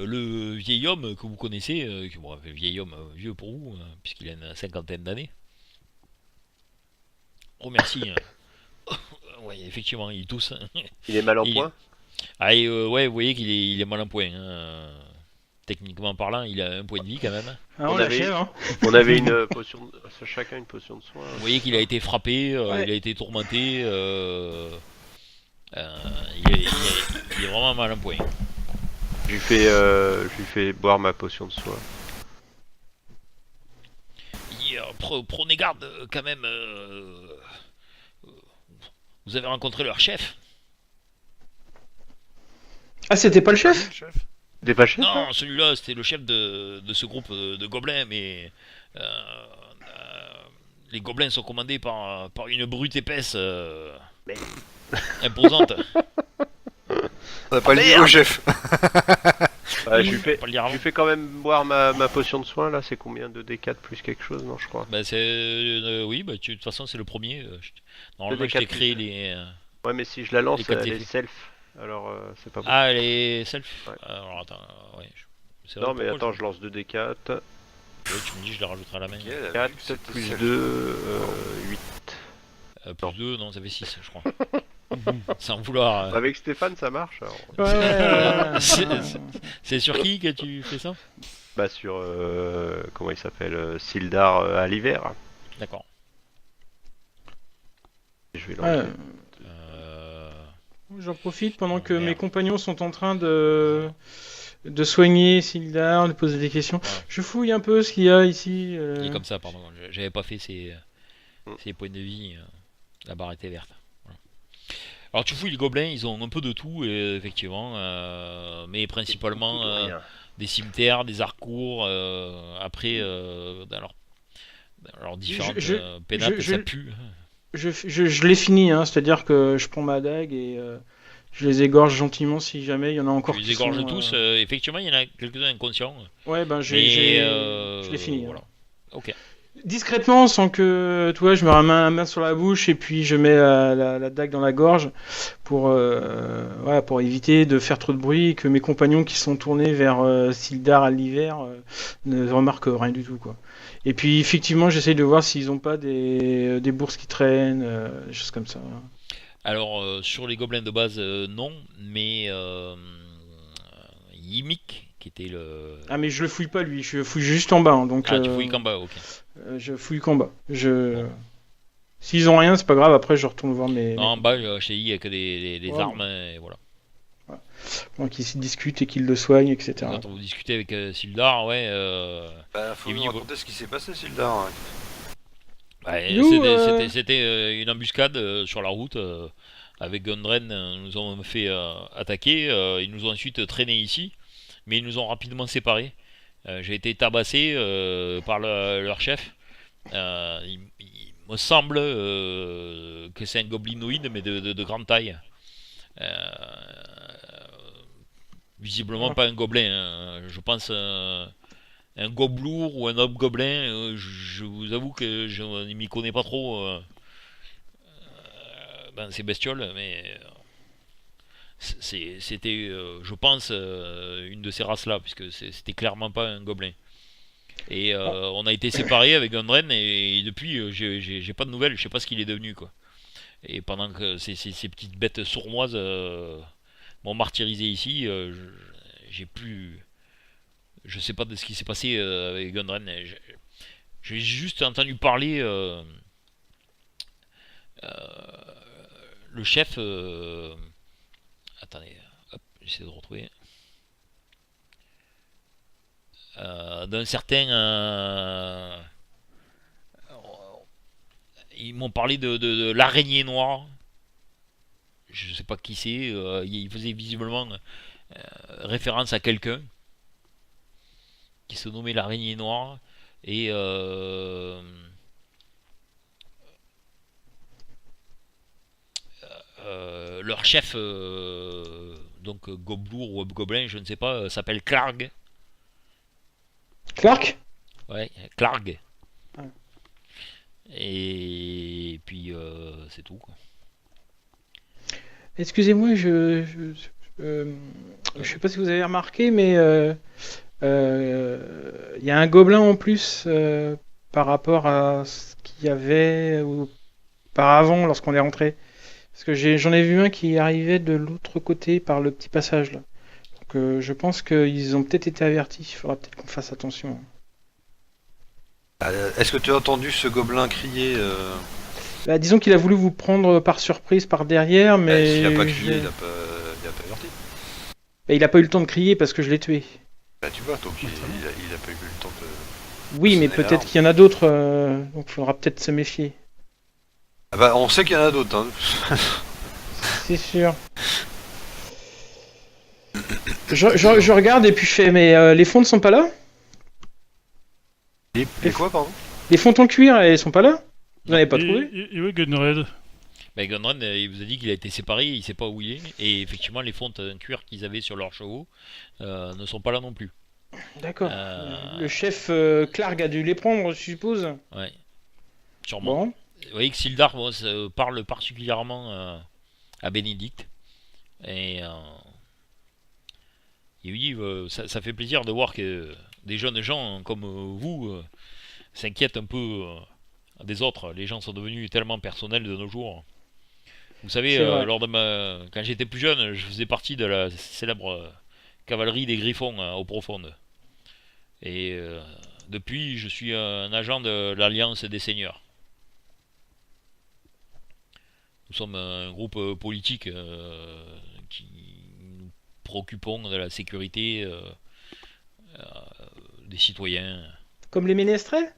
Le vieil homme que vous connaissez, vieil homme vieux pour vous, puisqu'il a une cinquantaine d'années, remercie. Ouais, effectivement, il tousse. Il est mal en Il- point? Ah, et, ouais, vous voyez qu'il est mal en point. Techniquement parlant, il a un point de vie quand même. Ah, on On avait- l'achève, hein. On avait une potion, chacun une potion de soin. Vous voyez qu'il a été frappé, Ouais. il a été tourmenté. Il est vraiment mal en point. Je lui fais boire ma potion de soin. Prenez garde quand même. Vous avez rencontré leur chef? Ah, c'était pas le chef? Chef. T'es pas chef? Non, celui-là c'était le chef de ce groupe de gobelins, mais les gobelins sont commandés par une brute épaisse Merde. imposante. On n'a pas le niveau, chef. Je lui fais, Pas le dire je avant. lui fais quand même boire ma potion de soin là, c'est combien de D4 plus quelque chose, non je crois. Bah, oui, bah, de toute façon c'est le premier. Normalement Le je t'ai D4 créé plus. les. Ouais mais si je la lance, Les elle qualités. est self, alors c'est pas bon. Ah, les self. Ouais. Alors attends, ouais. C'est vrai, non mais pourquoi attends, je lance 2 D4, Ouais, tu me dis, je les rajouterai à la main. Ok, elle a 4 vu que c'était plus self. 2, 8. Plus 2, non, ça fait 6, je crois. Sans vouloir. Avec Stéphane ça marche alors. Ouais. C'est sur qui que tu fais ça? Bah sur, comment il s'appelle, Sildar à l'hiver. D'accord. Je vais Ouais. lancer. J'en profite pendant que Merde. mes compagnons sont en train de soigner Sildar, de poser des questions. Ouais. Je fouille un peu ce qu'il y a ici. Il est comme ça, pardon. J'avais pas fait ses Mm. points de vie. La barre était verte. Voilà. Alors tu fouilles les gobelins, ils ont un peu de tout, effectivement, mais principalement Rien. des cimetières, des arcours. Après, dans leurs différentes pénates, je- ça pue. je l'ai fini, hein, c'est-à-dire que je prends ma dague et je les égorge gentiment si jamais il y en a encore Tu les qui égorges sont, tous, effectivement, il y en a quelques-uns inconscients. Ouais, ben je l'ai fini. Voilà. Hein. Ok. Discrètement, sans que, tu vois, je me ramène la main sur la bouche et puis je mets la dague dans la gorge pour, voilà, pour éviter de faire trop de bruit et que mes compagnons qui sont tournés vers Sildar à l'hiver ne remarquent rien du tout, quoi. Et puis, effectivement, j'essaye de voir s'ils ont pas des bourses qui traînent, des choses comme ça. Alors, sur les gobelins de base, non, mais Yimik, qui était le. Ah, mais je le fouille pas, lui, je fouille juste en bas, hein, donc Ah, tu fouilles qu'en bas, ok. je fouille qu'en bas. S'ils ont rien, c'est pas grave, après je retourne voir Non, en bas, je t'ai dit, il n'y a que des Ouais, armes, et voilà. moi qui se discutent et qu'ils le soignent, etc. Quand vous discutez avec Sildar, ouais. Faut il nous me dit, raconter ce qui s'est passé, Sildar. Hein. ouais, Nous, c'était une embuscade sur la route. Avec Gundren, nous ont fait attaquer. Ils nous ont ensuite traînés ici, mais ils nous ont rapidement séparés. J'ai été tabassé par leur chef. Il me semble que c'est un goblinoïde, mais de grande taille. Visiblement pas un gobelin. Je pense un goblour ou un hobgoblin. Je vous avoue que je ne m'y connais pas trop dans ces bestioles, mais c'était, je pense, une de ces races-là, puisque c'était clairement pas un gobelin. Et on a été séparés avec Gundren, et depuis, j'ai pas de nouvelles, je sais pas ce qu'il est devenu, quoi. Et pendant que ces petites bêtes sournoises m'ont martyrisé ici, j'ai plus. Je sais pas de ce qui s'est passé avec Gundren. J'ai juste entendu parler. Le chef. Attendez, hop, j'essaie de retrouver. D'un certain. Ils m'ont parlé de l'araignée noire. Je sais pas qui c'est. Il faisait visiblement référence à quelqu'un qui se nommait l'araignée noire. Et leur chef, donc Goblour ou Hobgoblin, je ne sais pas, s'appelle Clarg. Clark? Ouais, Clarg. Ouais. Et puis c'est tout, quoi. Excusez-moi, je sais pas si vous avez remarqué, mais il y a un gobelin en plus par rapport à ce qu'il y avait auparavant lorsqu'on est rentré. Parce que j'en ai vu un qui arrivait de l'autre côté par le petit passage là. Donc je pense qu'ils ont peut-être été avertis. Il faudra peut-être qu'on fasse attention. Est-ce que tu as entendu ce gobelin crier Bah, disons qu'il a voulu vous prendre par surprise par derrière, mais S'il a pas crié, il a pas averti. Bah, il a pas eu le temps de crier parce que je l'ai tué. Bah tu vois, donc il a pas eu le temps de... Oui, mais sonner peut-être l'alarme. qu'il y en a d'autres, donc il faudra peut-être se méfier. Ah bah on sait qu'il y en a d'autres. Hein. C'est sûr. Je regarde et puis je fais, mais les fonds ne sont pas là? Et quoi, pardon? Les fonds en cuir, ils sont pas là? Vous n'en avez pas trouvé? Et ouais, Gunred. Ben Gundren, il vous a dit qu'il a été séparé, il sait pas où il est. Et effectivement, les fontes en cuir qu'ils avaient sur leurs chevaux ne sont pas là non plus. D'accord. Euh, Le chef Clark a dû les prendre, je suppose. Ouais, sûrement. Bon. Vous voyez que Sildar parle particulièrement à Bénédicte. Et il lui dit ça fait plaisir de voir que des jeunes gens comme vous s'inquiètent un peu des autres. Les gens sont devenus tellement personnels de nos jours. Vous savez, C'est vrai. quand j'étais plus jeune, je faisais partie de la célèbre cavalerie des Griffons au Profonde. Et depuis, je suis un agent de l'Alliance des Seigneurs. Nous sommes un groupe politique qui nous préoccupons de la sécurité des citoyens. Comme les ménestrels?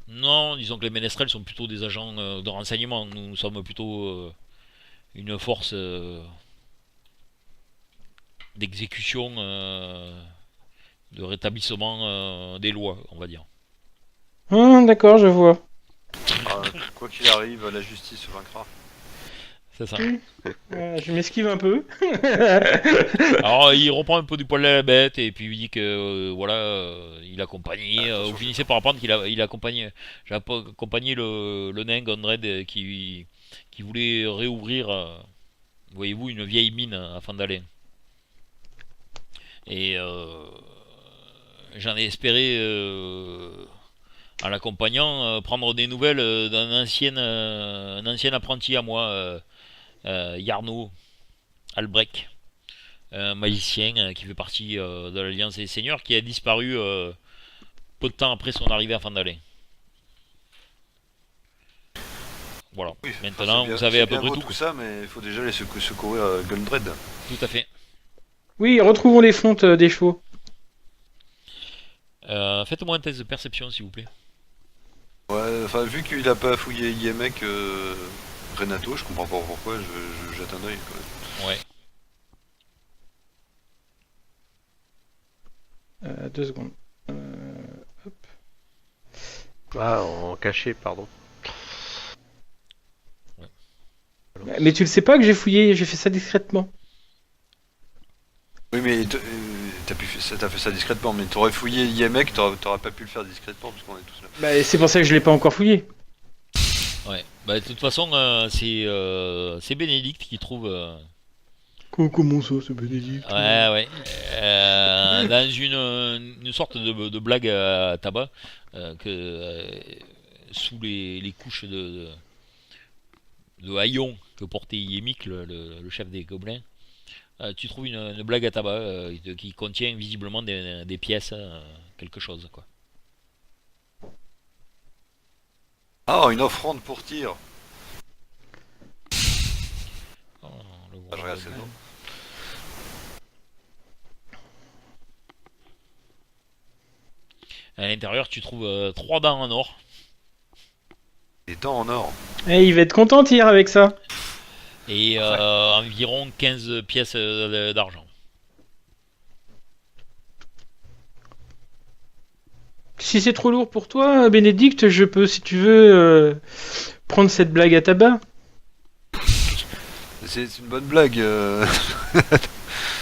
Non, disons que les ménestrels sont plutôt des agents de renseignement. Nous sommes plutôt une force d'exécution, de rétablissement des lois, on va dire. Ah, d'accord, je vois. Quoi qu'il arrive, la justice vaincra. C'est ça. Je m'esquive un peu. Alors il reprend un peu du poil à la bête et puis il dit que voilà, il accompagnait. Attention, Vous finissez par apprendre il accompagnait. J'ai accompagné le nain Gondred qui voulait réouvrir, voyez-vous, une vieille mine à Fandalin. Et j'en ai espéré, en l'accompagnant, prendre des nouvelles d'un un ancien apprenti à moi, Yarno Albrecht, un magicien qui fait partie de l'Alliance des Seigneurs, qui a disparu peu de temps après son arrivée à Fandalin. Voilà. Oui, Maintenant, c'est bien- vous savez c'est à peu bien près beau tout. ça, mais il faut déjà aller secourir Gondred. Tout à fait. Oui, retrouvons les fontes des chevaux. Faites-moi un test de perception, s'il vous plaît. Ouais, enfin, vu qu'il a pas fouillé Yemek, Renato, je comprends pas pourquoi, je jette un œil. Quoi. Ouais. 2 secondes. Ah, en caché, pardon. Mais tu le sais pas que j'ai fouillé, j'ai fait ça discrètement. Oui, mais t'as fait ça discrètement, mais t'aurais fouillé Yemek, t'aurais pas pu le faire discrètement, parce qu'on est tous là. Bah, c'est pour ça que je l'ai pas encore fouillé. Ouais. Bah, de toute façon, c'est Bénédicte qui trouve. Comment ça, c'est Bénédicte? Ouais. Dans une sorte de blague à tabac, sous les couches de haillons que portait Yémic, le chef des gobelins, tu trouves une blague à tabac qui contient visiblement des pièces, quelque chose, quoi. Ah, une offrande pour tir. Oh, le gros Ah, je regarde, c'est gobelin. bon. À l'intérieur, tu trouves 3 dents en or. Des dents en or. Eh, il va être content hier avec ça. Et environ 15 pièces d'argent. Si c'est trop lourd pour toi, Bénédicte, je peux, si tu veux, prendre cette blague à tabac. C'est une bonne blague.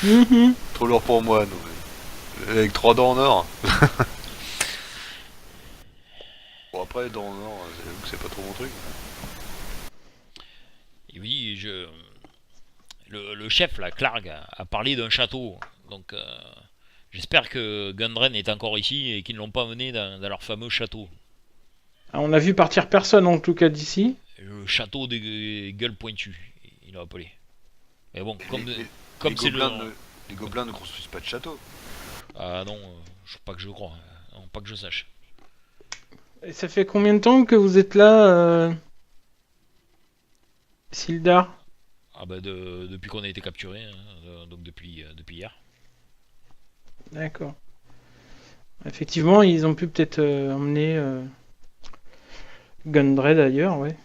Mhm. Trop lourd pour moi, non, mais... Avec 3 dents en or. Bon, après, dents en or, j'avoue que c'est pas trop mon truc. Et oui, le chef, là, Clark, a parlé d'un château. Donc, j'espère que Gundren est encore ici et qu'ils ne l'ont pas mené dans leur fameux château. Ah, on a vu partir personne en tout cas d'ici. Le château des gueules pointues, il a appelé. Mais bon, Les comme c'est le... les gobelins ne construisent pas de château. Ah non, pas que je crois. Non, pas que je sache. Et ça fait combien de temps que vous êtes là, Sildar? Ah bah depuis qu'on a été capturé, hein, donc depuis hier. D'accord. Effectivement, ils ont pu peut-être emmener Gundred ailleurs, ouais.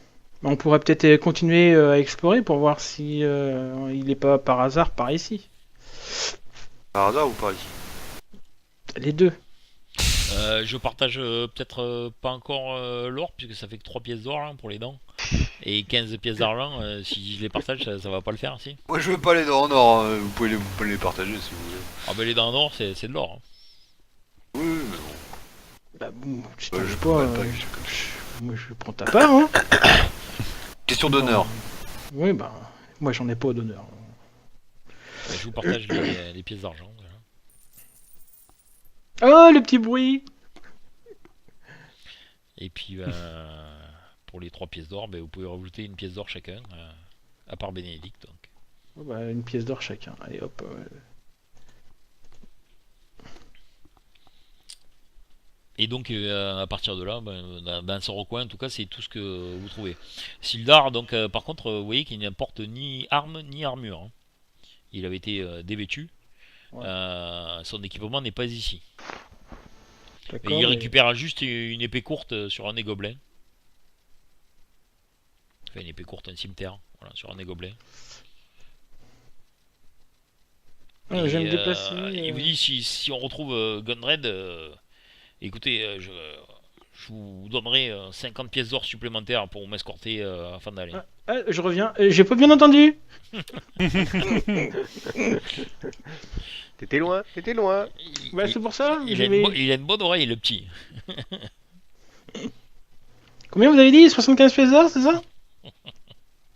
On pourrait peut-être continuer à explorer pour voir si il n'est pas par hasard par ici. Par hasard ou par ici? Les deux. Je partage peut-être pas encore l'or, puisque ça fait que 3 pièces d'or hein, pour les dents. Et 15 pièces d'argent, si je les partage, ça va pas le faire, si. Moi je veux pas les dents en or, hein. Vous pouvez les partager si vous voulez. Ah bah les dents en or, c'est de l'or. Hein. Oui, mais bon. Bah bon, tu Ouais, t'en je veux prends pas. le pack, je comme ça. Moi je prends ta part, hein. Question d'honneur. Oui, bah moi j'en ai pas d'honneur. Bah, je vous partage les pièces d'argent. Voilà. Oh, le petit bruit. Et puis pour les 3 pièces d'or, bah, vous pouvez rajouter une pièce d'or chacun, à part Bénédicte. Donc. Oh, bah, une pièce d'or chacun. Allez hop. Et donc à partir de là, dans ce recoin en tout cas, c'est tout ce que vous trouvez. Sildar, donc par contre, vous voyez qu'il n'apporte ni armes ni armure. Hein. Il avait été dévêtu. Ouais. Son équipement n'est pas ici. D'accord. Et il mais- récupère juste une épée courte sur un des gobelins. Enfin, une épée courte, un cimetière, voilà, sur un des gobelins. Ah, je vais me Et, déplacer. il vous dit si on retrouve Gunred, écoutez, Je vous donnerai 50 pièces d'or supplémentaires pour m'escorter afin d'aller. Je reviens. J'ai pas bien entendu. T'étais loin, t'étais loin. Bah, c'est pour ça. Il a une bonne oreille, le petit. Combien vous avez dit? 75 pièces d'or, c'est ça?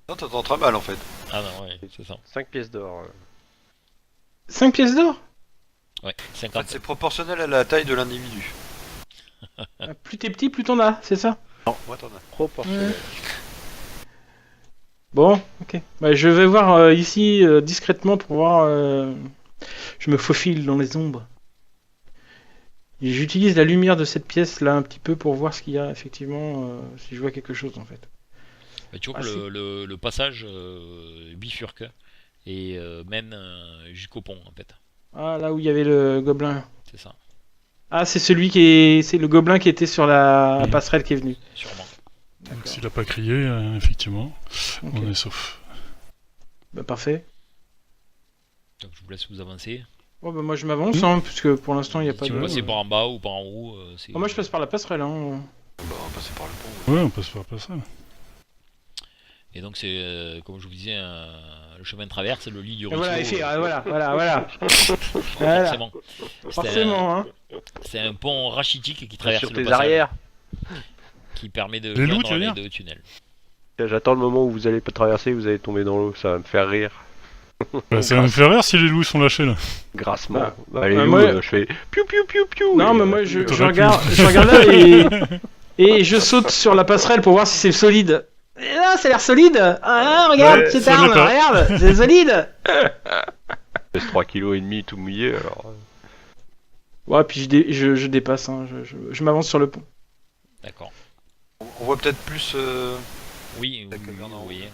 Non, t'entends très mal en fait. Ah non, ouais, c'est ça. 5 pièces d'or. 5 pièces d'or? Ouais, En 50. fait, c'est proportionnel à la taille de l'individu. Plus t'es petit, plus t'en as, c'est ça? Non, moi t'en as. Proportionnel. Bon, ok. Bah, je vais voir ici discrètement pour voir. Je me faufile dans les ombres. Et j'utilise la lumière de cette pièce là un petit peu pour voir ce qu'il y a effectivement, si je vois quelque chose en fait. Bah, tu vois Ah, que le passage bifurque et mène jusqu'au pont en fait. Ah, là où il y avait le gobelin. C'est ça, Ah, c'est celui qui est. C'est le gobelin qui était sur la Oui. passerelle qui est venu. sûrement. Donc s'il a pas crié, effectivement, Ok. on est sauf. Bah, parfait. Donc je vous laisse vous avancer. Oh, bah, moi je m'avance, hein, puisque pour l'instant il n'y a pas Si de. vous passez par en bas ou par en haut, c'est... Oh, moi je passe par la passerelle. Hein. Bah, on va passer par le pont. Ouais, on passe par ça. Et donc c'est, comme je vous disais, le chemin de traverse, le lit du Et ruisseau. voilà, effet, voilà. Voilà. Forcément. Forcément, hein. C'est un pont rachitique qui traverse Sur le tes passage, arrières. qui permet de Les loups, joindre tu veux les dire deux tunnels. J'attends le moment où vous allez pas traverser, vous allez tomber dans l'eau, ça va me faire rire. Bah, ça va me faire rire si les loups sont lâchés là. Grassement. Bah, Bah, les bah, loups, moi- je fais piou piou piou piou. Non, et, mais moi je t'aurais pu. regarde là et je saute sur la passerelle pour voir si c'est solide. Et là, ça a l'air solide. Ah, regarde, Ouais, cette ça arme, l'est pas. regarde, c'est solide. pèse 3,5 kg tout mouillé alors. Ouais, puis je dépasse, hein, je m'avance sur le pont. D'accord. On voit peut-être plus. Oui, La oui, caverne en vous haut. voyez.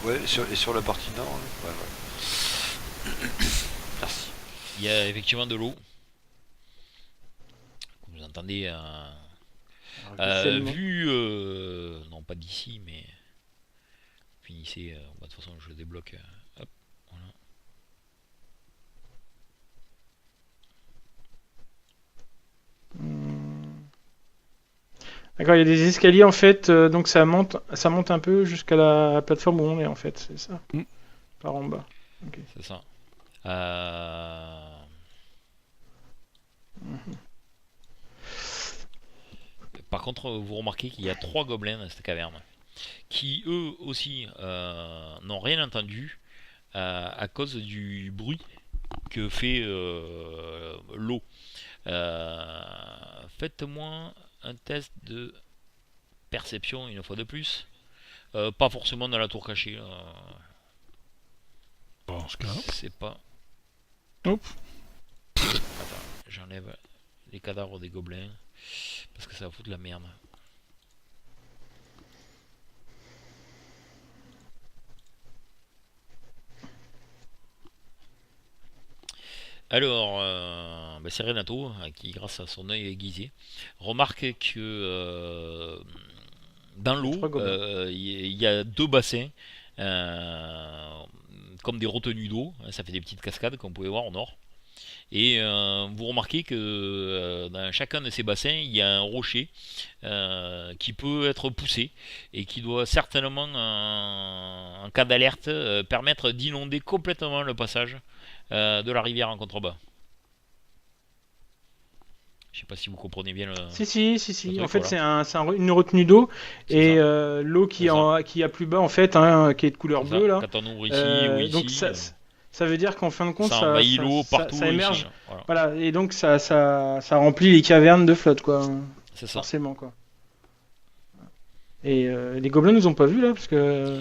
Ouais, et sur la partie nord. Ouais. Merci. Il y a effectivement de l'eau. Vous entendez Ruissellement. vu, non pas d'ici, mais finissez. Bah, de toute façon, je le débloque. Hop, voilà. D'accord, il y a des escaliers en fait, donc ça monte un peu jusqu'à la plateforme où on est en fait, c'est ça. Mm. Par en bas. C'est ça. Par contre, vous remarquez qu'il y a 3 gobelins dans cette caverne qui, eux aussi, n'ont rien entendu à cause du bruit que fait l'eau. Faites-moi un test de perception une fois de plus. Pas forcément dans la tour cachée. Bon, en ce cas. C'est pas. Hop. Attends, j'enlève les cadavres des gobelins parce que ça va foutre la merde. Alors, c'est Renato qui, grâce à son œil aiguisé, remarque que dans l'eau, Trois gobelins. il y a 2 bassins, comme des retenues d'eau. Ça fait des petites cascades, comme vous pouvez voir au nord. Et vous remarquez que dans chacun de ces bassins, il y a un rocher qui peut être poussé et qui doit certainement, en cas d'alerte, permettre d'inonder complètement le passage de la rivière en contrebas. Je sais pas si vous comprenez bien le... Si. truc, En fait, voilà. c'est une retenue d'eau C'est et ça. l'eau qui C'est qui a plus bas en fait, hein, qui est de couleur C'est ça. bleue là. Quand on ouvre ici ou ici, donc ça veut dire qu'en fin de compte, ça envahit l'eau partout. ça émerge. ici, voilà. Voilà, et donc ça remplit les cavernes de flotte quoi, C'est ça. forcément quoi. Et les gobelins nous ont pas vus là parce que.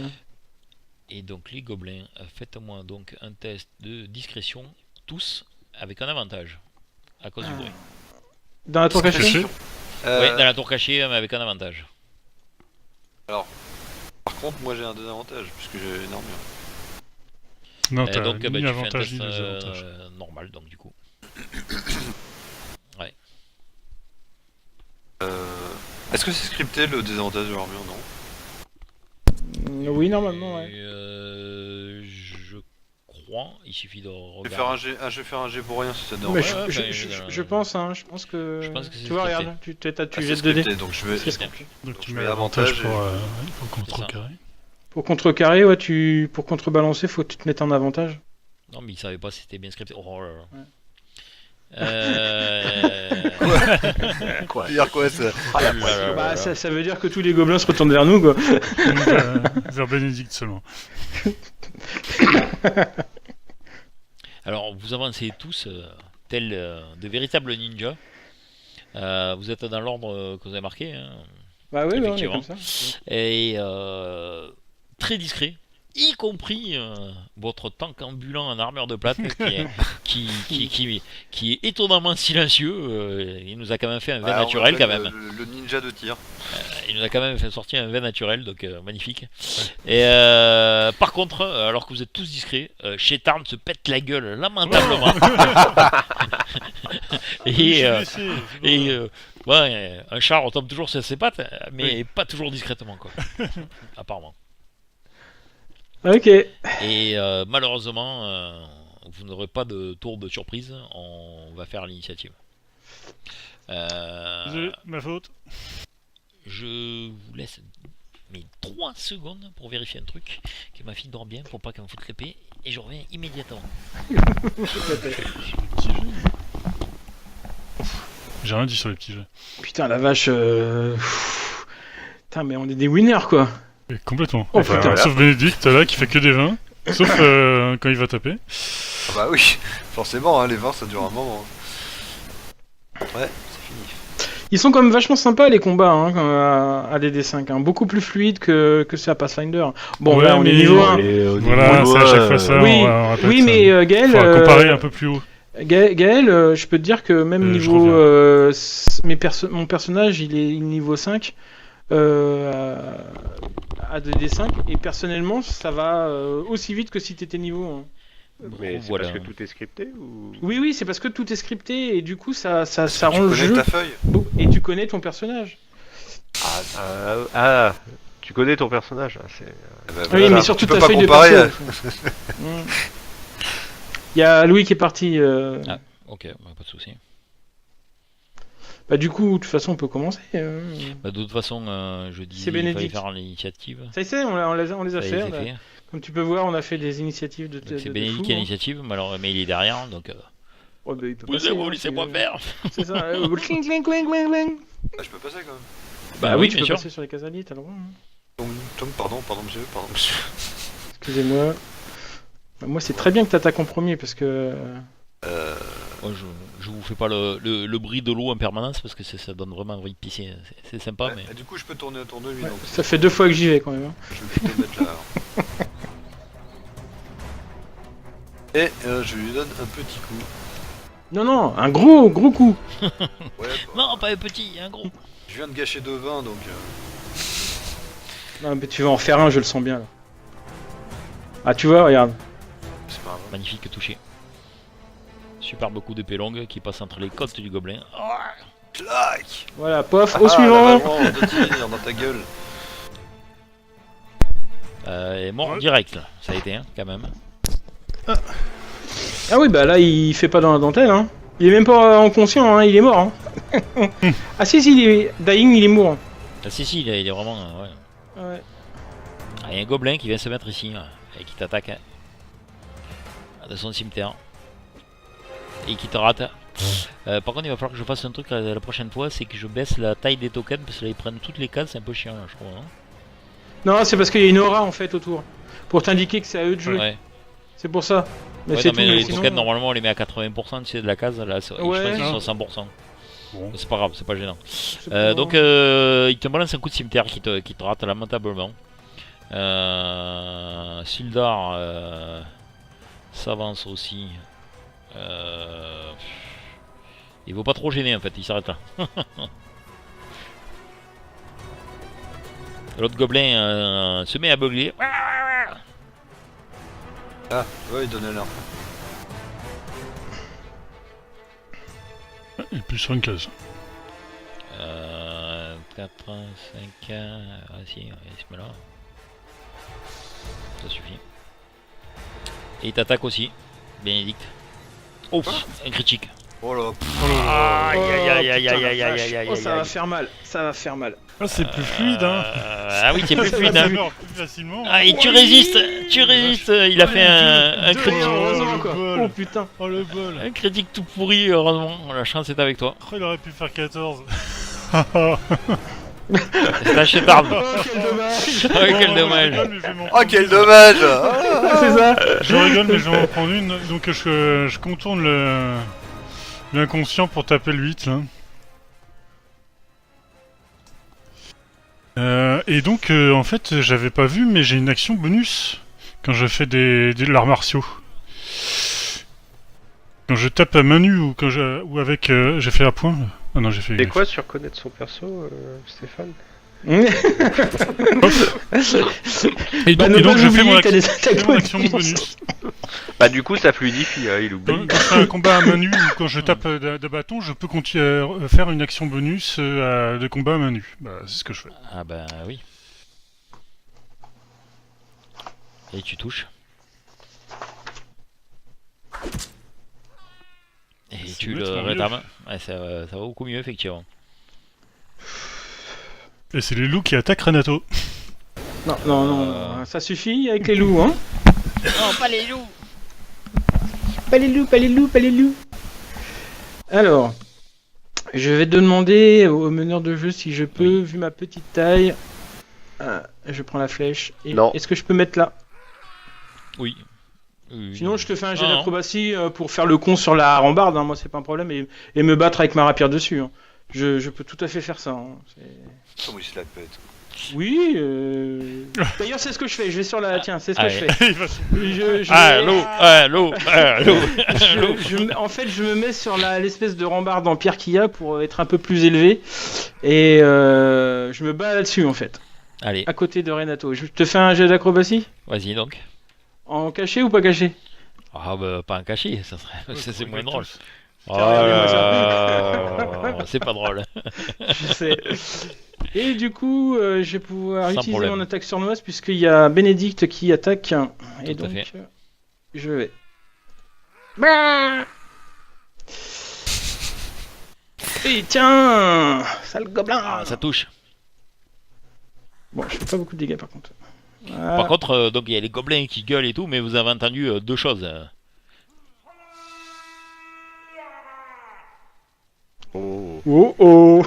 Et donc les gobelins, faites-moi donc un test de discrétion, tous avec un avantage, à cause du bruit. Dans la tour cachée. Caché. Oui, dans la tour cachée, mais avec un avantage. Par contre, moi j'ai un désavantage puisque j'ai une armure. Non, Et t'as donc ni tu fais un avantage test ni désavantage. normal, donc du coup. Est-ce que c'est scripté le désavantage de l'armure? Non. Oui, normalement, ouais. Je 3, il suffit de Je vais regarder. faire un jet pour rien si ça te dérange Mais pas. je pense, hein, je pense que. Je pense que c'est tu vois, scripté. regarde, tu Ah, jettes c'est 2 dés. scripté, donc je vais. C'est scripté. Donc tu je mets mets l'avantage avantage pour contrecarrer. Pour contrecarrer, ouais, pour contrebalancer, faut que tu te mettes en avantage. Non, mais il savait pas si c'était bien scripté. Oh là là. Ouais. Quoi Dire quoi ça Ah, la Oh là pression. là là Bah, là. ça veut dire que tous les gobelins se retournent vers nous, quoi. Donc, vers Bénédicte seulement. Alors, vous avancez tous tels de véritables ninjas. Vous êtes dans l'ordre que vous avez marqué. Hein. Bah oui, on est Effectivement. comme ça. Et très discret, y compris votre tank ambulant en armure de plate qui est étonnamment silencieux. Il nous a quand même fait un vin Ah, on naturel quand appelle même. le ninja de tir. Il nous a quand même fait sortir un vin naturel, donc magnifique. Et par contre, alors que vous êtes tous discrets, Shetarn se pète la gueule lamentablement. Ouais, un char retombe toujours sur ses pattes, mais pas toujours discrètement, quoi. Apparemment. Ok. Et malheureusement, vous n'aurez pas de tour de surprise. On va faire l'initiative. Désolé, ma faute. Je vous laisse 3 secondes pour vérifier un truc, que ma fille dort bien pour pas qu'elle me foute l'épée, et je reviens immédiatement. J'ai rien dit sur les petits jeux. Putain, la vache. Putain, mais on est des winners, quoi. Et complètement. Oh, Enfin, putain. sauf Bénédicte là qui fait que des 20. Sauf quand il va taper. Ah bah oui, forcément, hein, les 20 ça dure un moment. Ouais, c'est fini. Ils sont quand même vachement sympas, les combats, hein, à DD5. Hein. Beaucoup plus fluides que ceux à Pathfinder. Bon, Ouais, là, on est mais- niveau 1. Voilà, c'est à chaque fois ça. Oui, on répète oui, ça. mais Gaël, Faudra comparer un peu plus haut. Gaël, je peux te dire que même Je niveau reviens. mon personnage, il est niveau 5 à 2D5 et personnellement, ça va aussi vite que si t'étais niveau 1. Mais c'est Voilà. parce que tout est scripté ou... Oui, c'est parce que tout est scripté et du coup, ça Tu rend le connais jeu ta feuille et tu connais ton personnage. Tu connais ton personnage. Hein, c'est... Eh ben, Oui, voilà, mais tu surtout peux ta pas feuille de comparer. perso. Il y a Louis qui est parti. Ah. Ok, bah, pas de souci. Bah, du coup, de toute façon, on peut commencer. Bah, de toute façon, je dis C'est il fallait Bénédicte. faire l'initiative. Ça y est, on les a Ça y est, fait. c'est là. fait. Comme tu peux voir, on a fait des initiatives de Donc, c'est de Bénédicte fou, qui a hein. l'initiative, mais il est derrière, donc Ouais, bah, il peut vous passer, hein, laissez-moi c'est- faire. C'est ça. Cling, cling, cling, cling, cling. Ah, je peux passer quand même. Bah oui, tu bien peux sûr. passer sur les cases alliées, t'as le droit. Hein. Tom, pardon monsieur. Excusez-moi. Bah, moi, c'est très bien que t'attaques en premier parce que. Moi, je vous fais pas le bruit de l'eau en permanence parce que ça donne vraiment envie de pisser. C'est sympa, mais. Du coup, je peux tourner autour de lui, Ouais, donc ça fait 2 fois que j'y vais quand même. Hein. je vais plutôt mettre là. Et je lui donne un petit coup. Non, un gros coup. Ouais, bah, Non, pas un petit, un gros. je viens de gâcher 2 20, donc... Non, mais tu vas en faire un, je le sens bien là. Ah, tu vois, regarde. c'est pas grave. Magnifique touché. Superbe coup d'épée longue qui passe entre les côtes du gobelin. Clac. Voilà, pof, Ah, au suivant. la balle de tir dans ta gueule. Et mort Ouais. direct, là. Ça a été, hein, quand même. Ah oui, bah là, il fait pas dans la dentelle. Hein. Il est même pas inconscient, hein, il est mort. Hein. Ah si, il est dying, il est mourant. Ah, si, il est vraiment. Ouais. Ouais. Ah, il y a un gobelin qui vient se mettre ici et qui t'attaque de son cimetière et qui te rate. Par contre, il va falloir que je fasse un truc la prochaine fois, c'est que je baisse la taille des tokens parce que là ils prennent toutes les cases, c'est un peu chiant là, je crois. Hein. Non, c'est parce qu'il y a une aura en fait autour. Pour t'indiquer que c'est à eux de jouer. Ouais. C'est pour ça. Mais Ouais, c'est non, tout. mais Mais les sinon- tokens normalement on les met à 80% tu sais, de la case, là je Ouais. pense qu'ils sont à 100%. Bon. C'est pas grave, c'est pas gênant. c'est pas Donc grave. il te balance un coup de cimetière qui te rate lamentablement. Sildar s'avance aussi. Il vaut pas trop gêner en fait, il s'arrête là. L'autre gobelin se met à beugler. Ah, ouais, il donnait l'air. Et plus sur une case. 4, 5, ah si, il se met là. Ça suffit. Et il t'attaque aussi, Bénédicte. Oh, un critique. Oh là. Aïe aïe aïe aïe putain, aïe la aïe vache. aïe aïe Oh, ça va aïe. faire mal, ça va faire mal. Ah, c'est plus fluide, hein. Ah oui, c'est plus fluide. Ça Hein. meurt plus facilement. Ah, et tu Oui. résistes, il a fait un deux. critique. Heureusement le quoi. bol. Oh putain. Oh le bol. Un critique tout pourri, heureusement. La chance est avec toi. Oh, il aurait pu faire 14. C'est un chétard. Oh quel dommage. Ouais, quel dommage. Oh quel dommage. C'est ça. Je rigole, mais je vais en prendre une. Donc je contourne l'inconscient pour taper le 8 là. Et donc en fait j'avais pas vu, mais j'ai une action bonus quand je fais des l'arts martiaux. Quand je tape à main nue ou quand ou avec j'ai fait un point. Là. Ah non, j'ai fait. C'est quoi sur connaître son perso, Stéphane? Et donc, ne pas je fais oublier que t'as des attaques mon action bonus. bonus. Bah du coup ça fluidifie, hein, il oublie. Quand je fais un combat à main nue ou quand je tape de bâton, je peux faire une action bonus de combat à main nue. Bah, c'est ce que je fais. Ah bah oui. Et tu touches. Et C'est tu le nettement mieux. rétames. Ouais, ça va beaucoup mieux effectivement. Et c'est les loups qui attaquent Renato. Non, non, non, ça suffit avec les loups, hein. Non, pas les loups. Pas les loups, pas les loups, pas les loups. Alors, je vais demander au meneur de jeu si je peux, vu ma petite taille. Je prends la flèche. Et Non. est-ce que je peux mettre là? Oui. Sinon, je te fais un jet Ah, non. d'acrobatie pour faire le con sur la rambarde, hein, moi c'est pas un problème, et me battre avec ma rapière dessus. Hein. Je peux tout à fait faire ça. Hein. Comment il se la pète. Oui. D'ailleurs, c'est ce que je fais. Je vais sur la. Tiens, c'est ce que je Allez. fais. Il va se- Je Allô, allô, allô. je me mets sur l'espèce de rambarde en pierre qu'il y a pour être un peu plus élevé, et je me bats là-dessus en fait, Allez, à côté de Renato. Je te fais un jet d'acrobatie vas-y donc. en caché ou pas caché? Ah bah pas un cachet, ça serait, Ouais, c'est pour moins les drôle. tous. Oh Carrément, là, c'est pas drôle. Je sais. Et du coup, je vais pouvoir Sans utiliser problème. mon attaque sournoise puisqu'il y a Bénédicte qui attaque. Et Tout à donc, fait. Je vais. Et tiens, sale gobelin. Ah, ça touche. Bon, je fais pas beaucoup de dégâts par contre. Voilà. Par contre, donc il y a les gobelins qui gueulent et tout, mais vous avez entendu deux choses. Oh. Oh oh.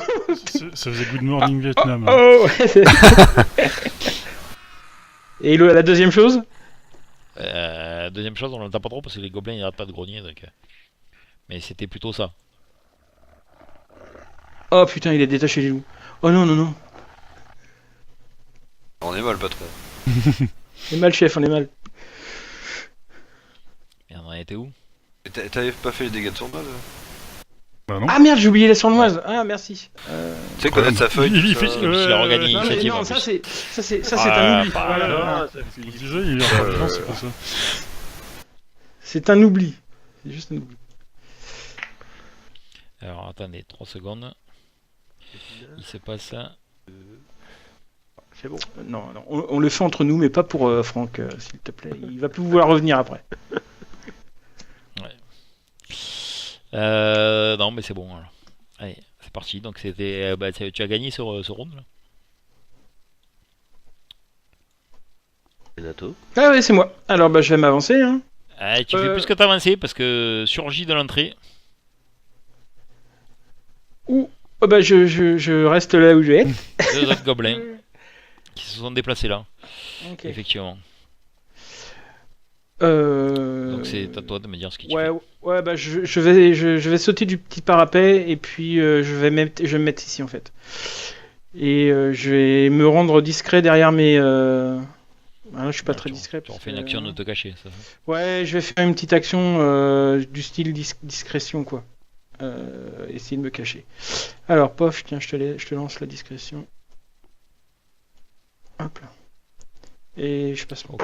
Ça faisait Good Morning Vietnam. hein. Oh. Et la deuxième chose? Deuxième chose, on l'entend pas trop parce que les gobelins ils arrêtent pas de grogner. Donc... Mais c'était plutôt ça. Oh putain, il a détaché les loups. Oh non, non, non. On est mal, patron. On est mal, chef, on est mal. Merde, on en était où? Et t'avais pas fait les dégâts de sournoise? Bah non. Ah merde, j'ai oublié la sournoise. Ah merci. Tu sais, connaître sa feuille. Il tout fait- ça. Il a regagné Non, mais l'initiative en non, plus. ça c'est Ah, un oubli. pas Voilà. Ah, ça Je fluidifie. disais, il est rapidement, c'est pour ça. C'est un oubli. C'est juste un oubli. Alors attendez, 3 secondes. Il se passe ça. C'est bon. Non, non, on le fait entre nous, mais pas pour Franck, s'il te plaît. Il va plus vouloir revenir après. Non, mais c'est bon. Alors. Allez, c'est parti. Donc c'était, tu as gagné ce round là. Renato. Ah ouais, c'est moi. Alors bah je vais m'avancer. Hein. Allez, tu fais plus que t'avancer parce que surgit de l'entrée. Ou oh, bah je reste là où je vais. Deux autres gobelins qui se sont déplacés là, Ok. effectivement. Euh... Donc c'est à toi de me dire ce que tu Ouais, fais. ouais, bah je vais sauter du petit parapet et puis je vais me mettre ici en fait. Et je vais me rendre discret derrière mes. Ah, je suis pas Ah, très tu- discret. Tu parce refais une que- action de te cacher, ça. Ouais, je vais faire une petite action du style discrétion quoi. Essayer de me cacher. Alors, pof, tiens, je te lance la discrétion. Hop là. Et je passe mon Ok.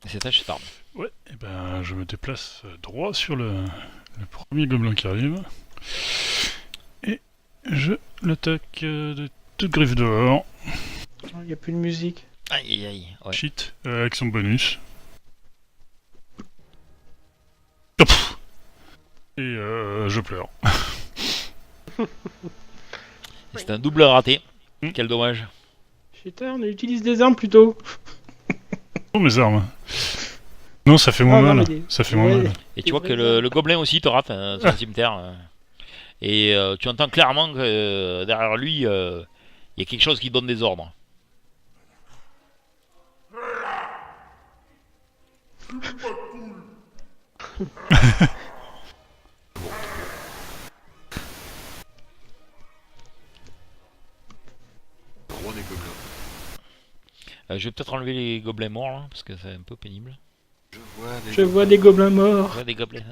Et c'est ta arme. Ouais, et ben je me déplace droit sur le premier gobelin qui arrive. Et je l'attaque de toute griffe dehors. Il n'y a plus de musique. Aïe aïe aïe. Ouais. Shit, avec son bonus. Oh, pff. Et je pleure. C'est un double raté. Hmm. Quel dommage. Cheater, on utilise des armes plutôt. Oh, mes armes. Non, ça fait moins Ah, non, mal. mais Ça fait moins ouais. mal. Et tu Des vois que vraies le gobelin aussi te rate sur le cimetière. Et tu entends clairement que derrière lui, il y a quelque chose qui donne des ordres. Gros des gobelins. Je vais peut-être enlever les gobelins morts là, parce que c'est un peu pénible. Je vois des gobelins morts. Ouais, des gobelins.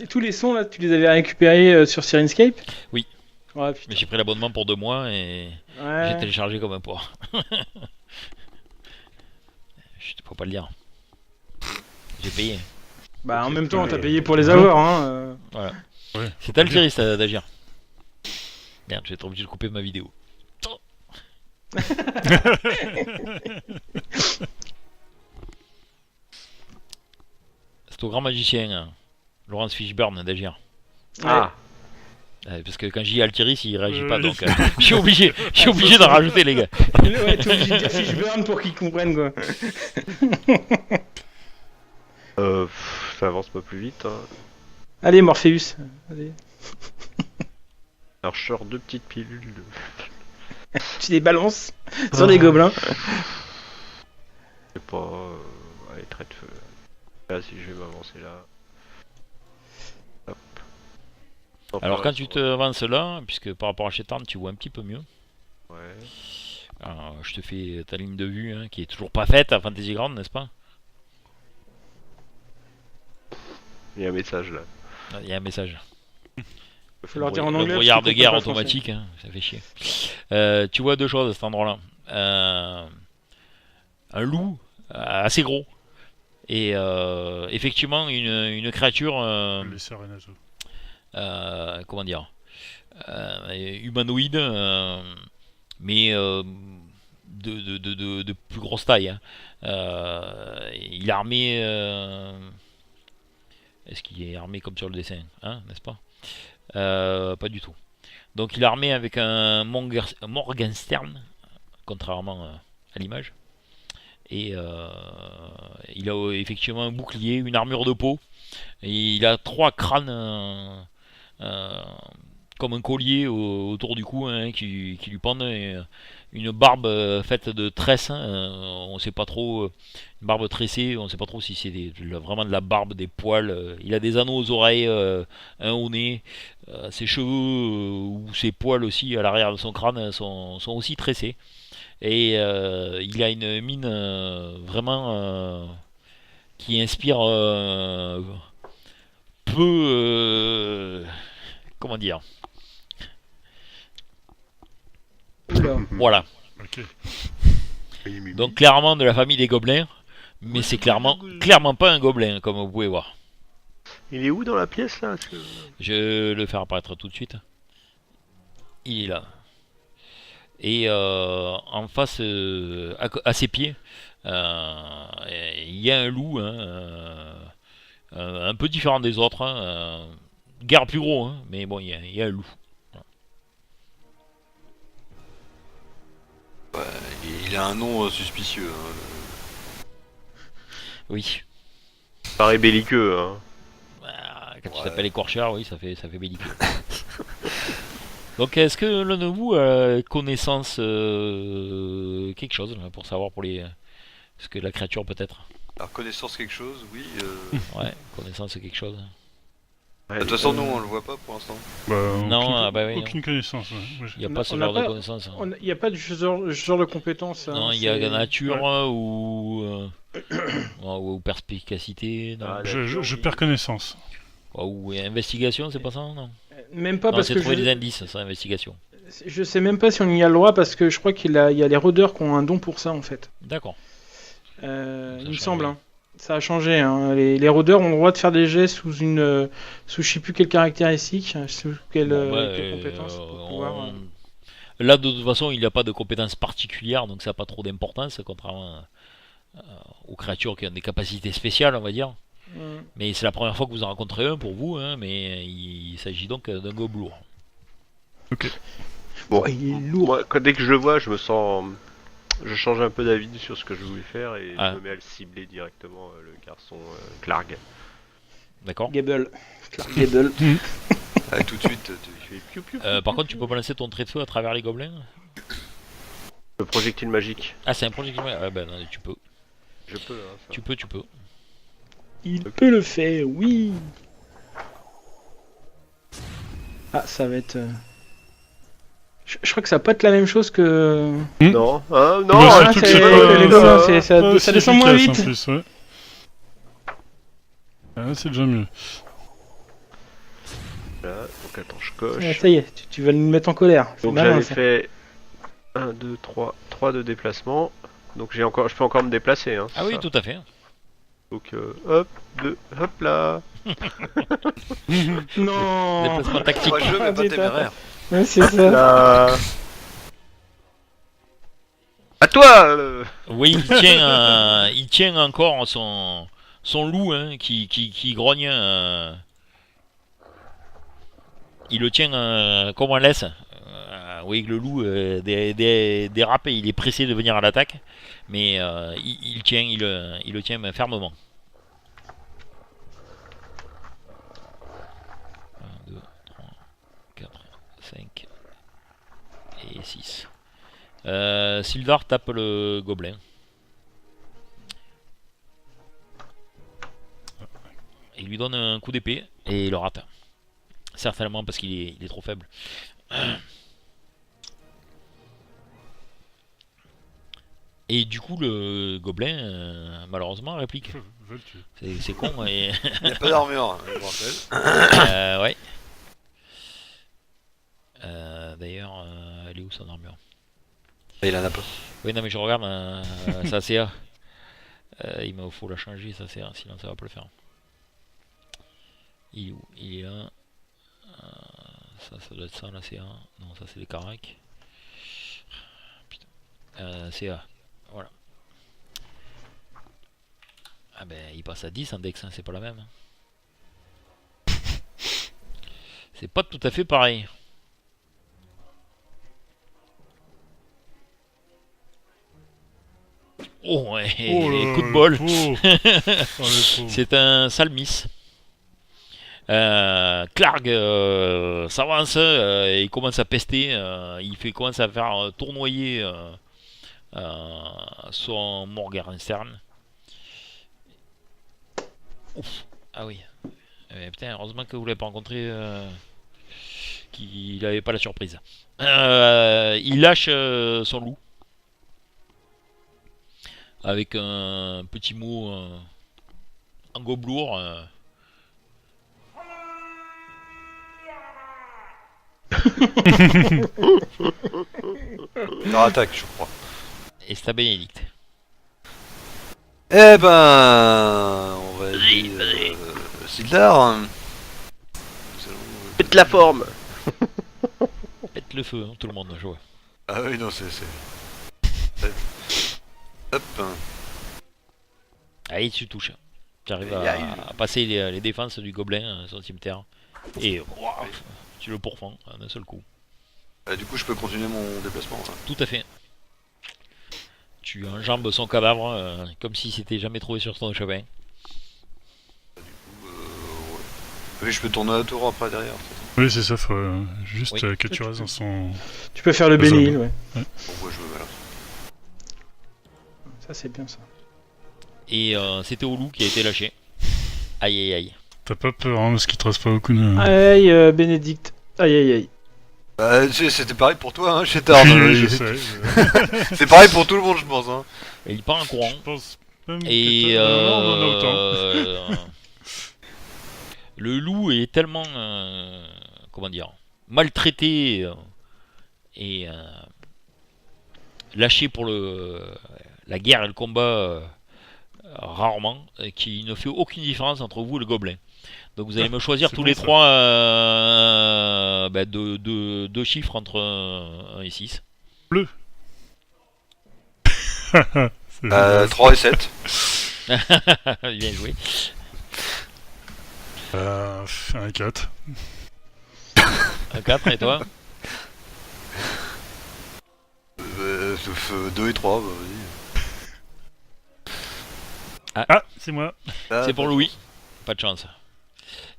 Tous les sons là, tu les avais récupérés sur Sirenscape? Oui. Ouais, Mais putain. j'ai pris l'abonnement pour 2 mois et j'ai Ouais. téléchargé comme un porc. Faut pas le dire. J'ai payé. Bah en même temps, t'as payé pour les avoir, hein. Voilà. Ouais. C'est altruiste d'agir. Merde, je vais être obligé de couper ma vidéo. C'est au grand magicien, hein, Laurence Fishburne, d'agir. Ah, Parce que quand j'y Altiris, il réagit pas, les- donc je suis obligé d'en rajouter, les gars. Ouais, t'es obligé de dire Fishburne pour qu'ils comprennent quoi. ça avance pas plus vite. Hein. Allez, Morpheus. Allez. Alors je sors 2 petites pilules. Tu les balances sur les gobelins. C'est pas... allez, trait de feu. Là, si je vais m'avancer là. Hop. Hop, Alors là, quand tu te avances là, puisque par rapport à Chetarn, tu vois un petit peu mieux. Ouais. Alors, je te fais ta ligne de vue, hein, qui est toujours pas faite à Fantasy Ground, n'est-ce pas? Il y a un message là. Ah, il y a un message. Faut leur dire en Le anglais. brouillard parce de qu'ils guerre comprennent pas le automatique, hein, ça fait chier. Tu vois 2 choses à cet endroit-là. Un loup assez gros. Et effectivement une créature Les Serenazo. comment dire, humanoïde, mais de plus grosse taille, hein. Il est armé. Est-ce qu'il est armé comme sur le dessin, hein, n'est-ce pas? Pas du tout. Donc il est armé avec un Morgenstern, contrairement à l'image. Et il a effectivement un bouclier, une armure de peau. Et il a 3 crânes comme un collier autour du cou, hein, qui lui pendent. Et, une barbe faite de tresses, hein, on sait pas trop, une barbe tressée, on sait pas trop si c'est vraiment de la barbe, des poils. Il a des anneaux aux oreilles, un au nez. Ses cheveux ou ses poils aussi à l'arrière de son crâne sont aussi tressés. Et il a une mine vraiment qui inspire peu. Comment dire? Oula. Voilà. Ok. Donc clairement de la famille des gobelins, mais c'est clairement pas un gobelin comme vous pouvez voir. Il est où dans la pièce là? Parce que- Je vais le faire apparaître tout de suite. Il est là. Et en face, à ses pieds, il y a un loup, hein, un peu différent des autres, hein, guère plus gros, hein, mais bon, il y a un loup. Il a un nom suspicieux. Hein. Oui. Paraît belliqueux, hein. Quand tu t'appelles écorcheur, oui, ça fait belliqueux. Donc, est-ce que l'un de vous a connaissance quelque chose là, pour savoir pour les ce que la créature peut être? Alors, connaissance quelque chose, oui. Ouais, connaissance quelque chose. Ouais, De toute façon, nous, on le voit pas pour l'instant. Bah, Non, aucune, ah bah oui, aucune connaissance. Ouais. Moi, Il n'y a On pas a- ce on a genre de pas- connaissance. Hein. Il n'y a pas de genre de compétences. Non, il y a nature ou perspicacité, non. Ah, je perds connaissance. Ou investigation, c'est pas ça, non? Même pas Non, parce c'est que trouver des indices, ça, investigation. je sais même pas si on y a le droit parce que je crois il y a les rôdeurs qui ont un don pour ça en fait. D'accord. Il me changé. semble. Hein. Ça a changé. Hein. Les rôdeurs ont le droit de faire des jets sous sous je sais plus quelle caractéristique, sous quelle, Bon, quelle compétence pour pouvoir. Là, de toute façon, il n'a pas de compétences particulières, donc ça n'a pas trop d'importance, contrairement aux créatures qui ont des capacités spéciales, on va dire. Mais c'est la première fois que vous en rencontrez un pour vous, hein, mais il s'agit donc d'un gobelour. Ok. Bon, il est lourd. moi, dès que je le vois, je change un peu d'avis sur ce que je voulais faire et je me mets à le cibler directement, le garçon Clark. D'accord. Gable. Clark Gable. Tout de suite, Je fais piou, piou, Par contre, tu peux balancer ton trait de feu à travers les gobelins. le projectile magique. Ah, c'est un projectile. Ah, ben, tu peux. Je peux, hein, ça. Tu peux. Il peut le faire, oui. Ah, ça va être... Je crois que ça va pas être la même chose que... Non, hein, non, Bah, Ah, surtout que c'est- c'est pas- les gobelins, pas ça aussi descend moins efficace, vite. en plus, ouais. Ah, c'est déjà mieux. Voilà, donc attends, je coche. Ah, ça y est, tu vas nous mettre en colère. C'est Donc malin, j'avais ça. fait 1, 2, 3 de déplacement. Donc je peux encore me déplacer. Hein, c'est Ah oui, ça. tout à fait. Donc hop, hop là. Non. Déplacement tactique. Moi, je mais Ah, pas putain. téméraire. Ouais, c'est ça. Là. À toi Oui, il tient encore son loup hein, qui grogne. Il le tient comme on laisse. Oui, le loup dérape et il est pressé de venir à l'attaque. Mais il le tient fermement. 1, 2, 3, 4, 5 et 6. Sildar tape le gobelin. Il lui donne un coup d'épée et il le rate. Certainement parce qu'il est trop faible. Et du coup, le gobelin, malheureusement, réplique. Va le tuer. C'est con. Et... Il n'y a pas d'armure, hein, je vous rappelle. ouais. D'ailleurs, elle est où son armure? Il en a pas. Oui, non, mais je regarde sa CA. Il faut la changer, sa CA, sinon ça va pas le faire. Il est où? Il est là. Ça doit être ça, la CA. Non, ça c'est des caracs. Putain. CA. Voilà. Ah ben, il passe à 10 en Dex, hein, c'est pas la même. C'est pas tout à fait pareil. Oh ouais, Oh là coup de là, bol. le pauvre. Oh, le pauvre. C'est un sale miss. Clark s'avance, il commence à pester, commence à faire tournoyer son Morgenstern. Ouf, ah oui. Putain, heureusement que vous l'avez pas rencontré, qu'il n'avait pas la surprise. Il lâche son loup avec un petit mot en gobelour. Leur attaque, je crois. Et c'est à Bénédicte. Eh ben, on va aider Sildar. Nous allons, Pète la forme. Pète le feu, hein, tout le monde, je vois. Ah oui, non, c'est... Hop. Allez, tu touches. Tu arrives Aïe, aïe. à passer les défenses du gobelin sur le cimetière. Et tu le pourfends d'un seul coup. Du coup, je peux continuer mon déplacement. Là. Tout à fait. Tu enjambes son cadavre comme s'il s'était jamais trouvé sur ton chemin. Ouais. Oui, je peux tourner à tour après derrière. C'est ça. Oui, c'est ça, faut juste Oui. que tu restes dans son... Tu peux faire le Ça bénil, va. ouais. Bon, ouais, je me mets là. Ça, c'est bien, ça. Et c'était au loup qui a été lâché. Aïe aïe aïe. T'as pas peur, hein, parce qu'il te reste pas beaucoup de... Aïe, Bénédicte. Aïe, aïe, aïe. Bah, tu sais, c'était pareil pour toi, hein, chez Tard. Oui, je sais. C'est pareil pour tout le monde, je pense. Hein. Et il part en courant. Je pense même Et que non, on en a autant. le loup est tellement comment dire maltraité et lâché pour la guerre et le combat rarement, qu'il ne fait aucune différence entre vous et le gobelin. Donc vous allez me choisir c'est tous bon, les ça. trois deux chiffres entre 1 et 6. C'est 3 et 7. Bien joué. 1 et 4. Un 4 et toi? 2 et 3, bah vas-y. Ah, c'est moi. Ah, C'est pour Louis. Pas de chance.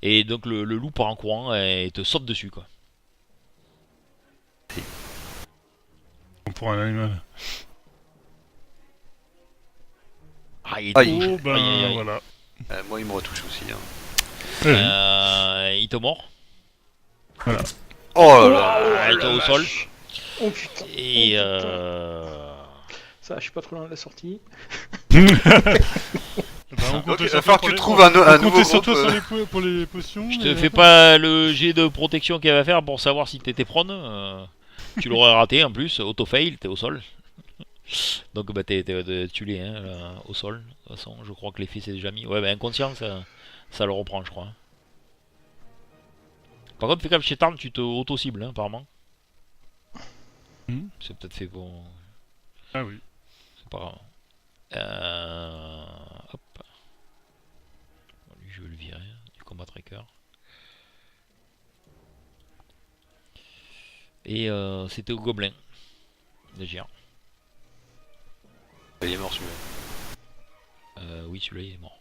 Et donc le loup part en courant et te saute dessus quoi. Pour un animal. Aïe, Aïe. Oh, ben aïe, aïe, aïe. voilà. Moi, il me retouche aussi. Hein. Il te mord. Oh là là. Il est au sol. Oh putain. Et Ça, je suis pas trop loin de la sortie. On compte Ok, il sur va toi falloir pour que tu les- trouves un on nouveau comptait sur groupe. toi pour les potions. je et- te fais pas le jet de protection qu'elle va faire pour savoir si t'étais prone. Tu l'aurais raté en plus. Auto-fail, t'es au sol. Donc bah tu l'es hein, là, au sol. De toute façon, je crois que l'effet c'est déjà mis. Ouais, bah inconscient, ça le reprend, je crois. Par contre, fais comme chez Tarn, tu te auto-cibles, hein, apparemment. C'est peut-être fait pour. Ah oui. C'est pas grave. Hop. Bon, lui, je vais le virer du combat tracker. Et c'était au gobelin. De géant. Il est mort celui-là. Oui, celui-là il est mort.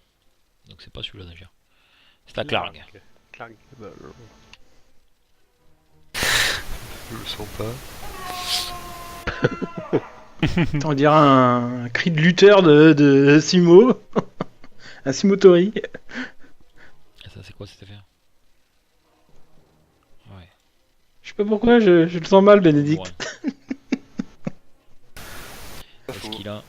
Donc c'est pas celui-là déjà. C'est à Clark. Clark. Bah, Je le sens pas. On dirait un cri de lutteur de Simo. Un Simotori. Et ça c'est quoi cette affaire? Ouais. Je sais pas pourquoi, je le sens mal, Bénédicte. Ouais. Est-ce qu'il a.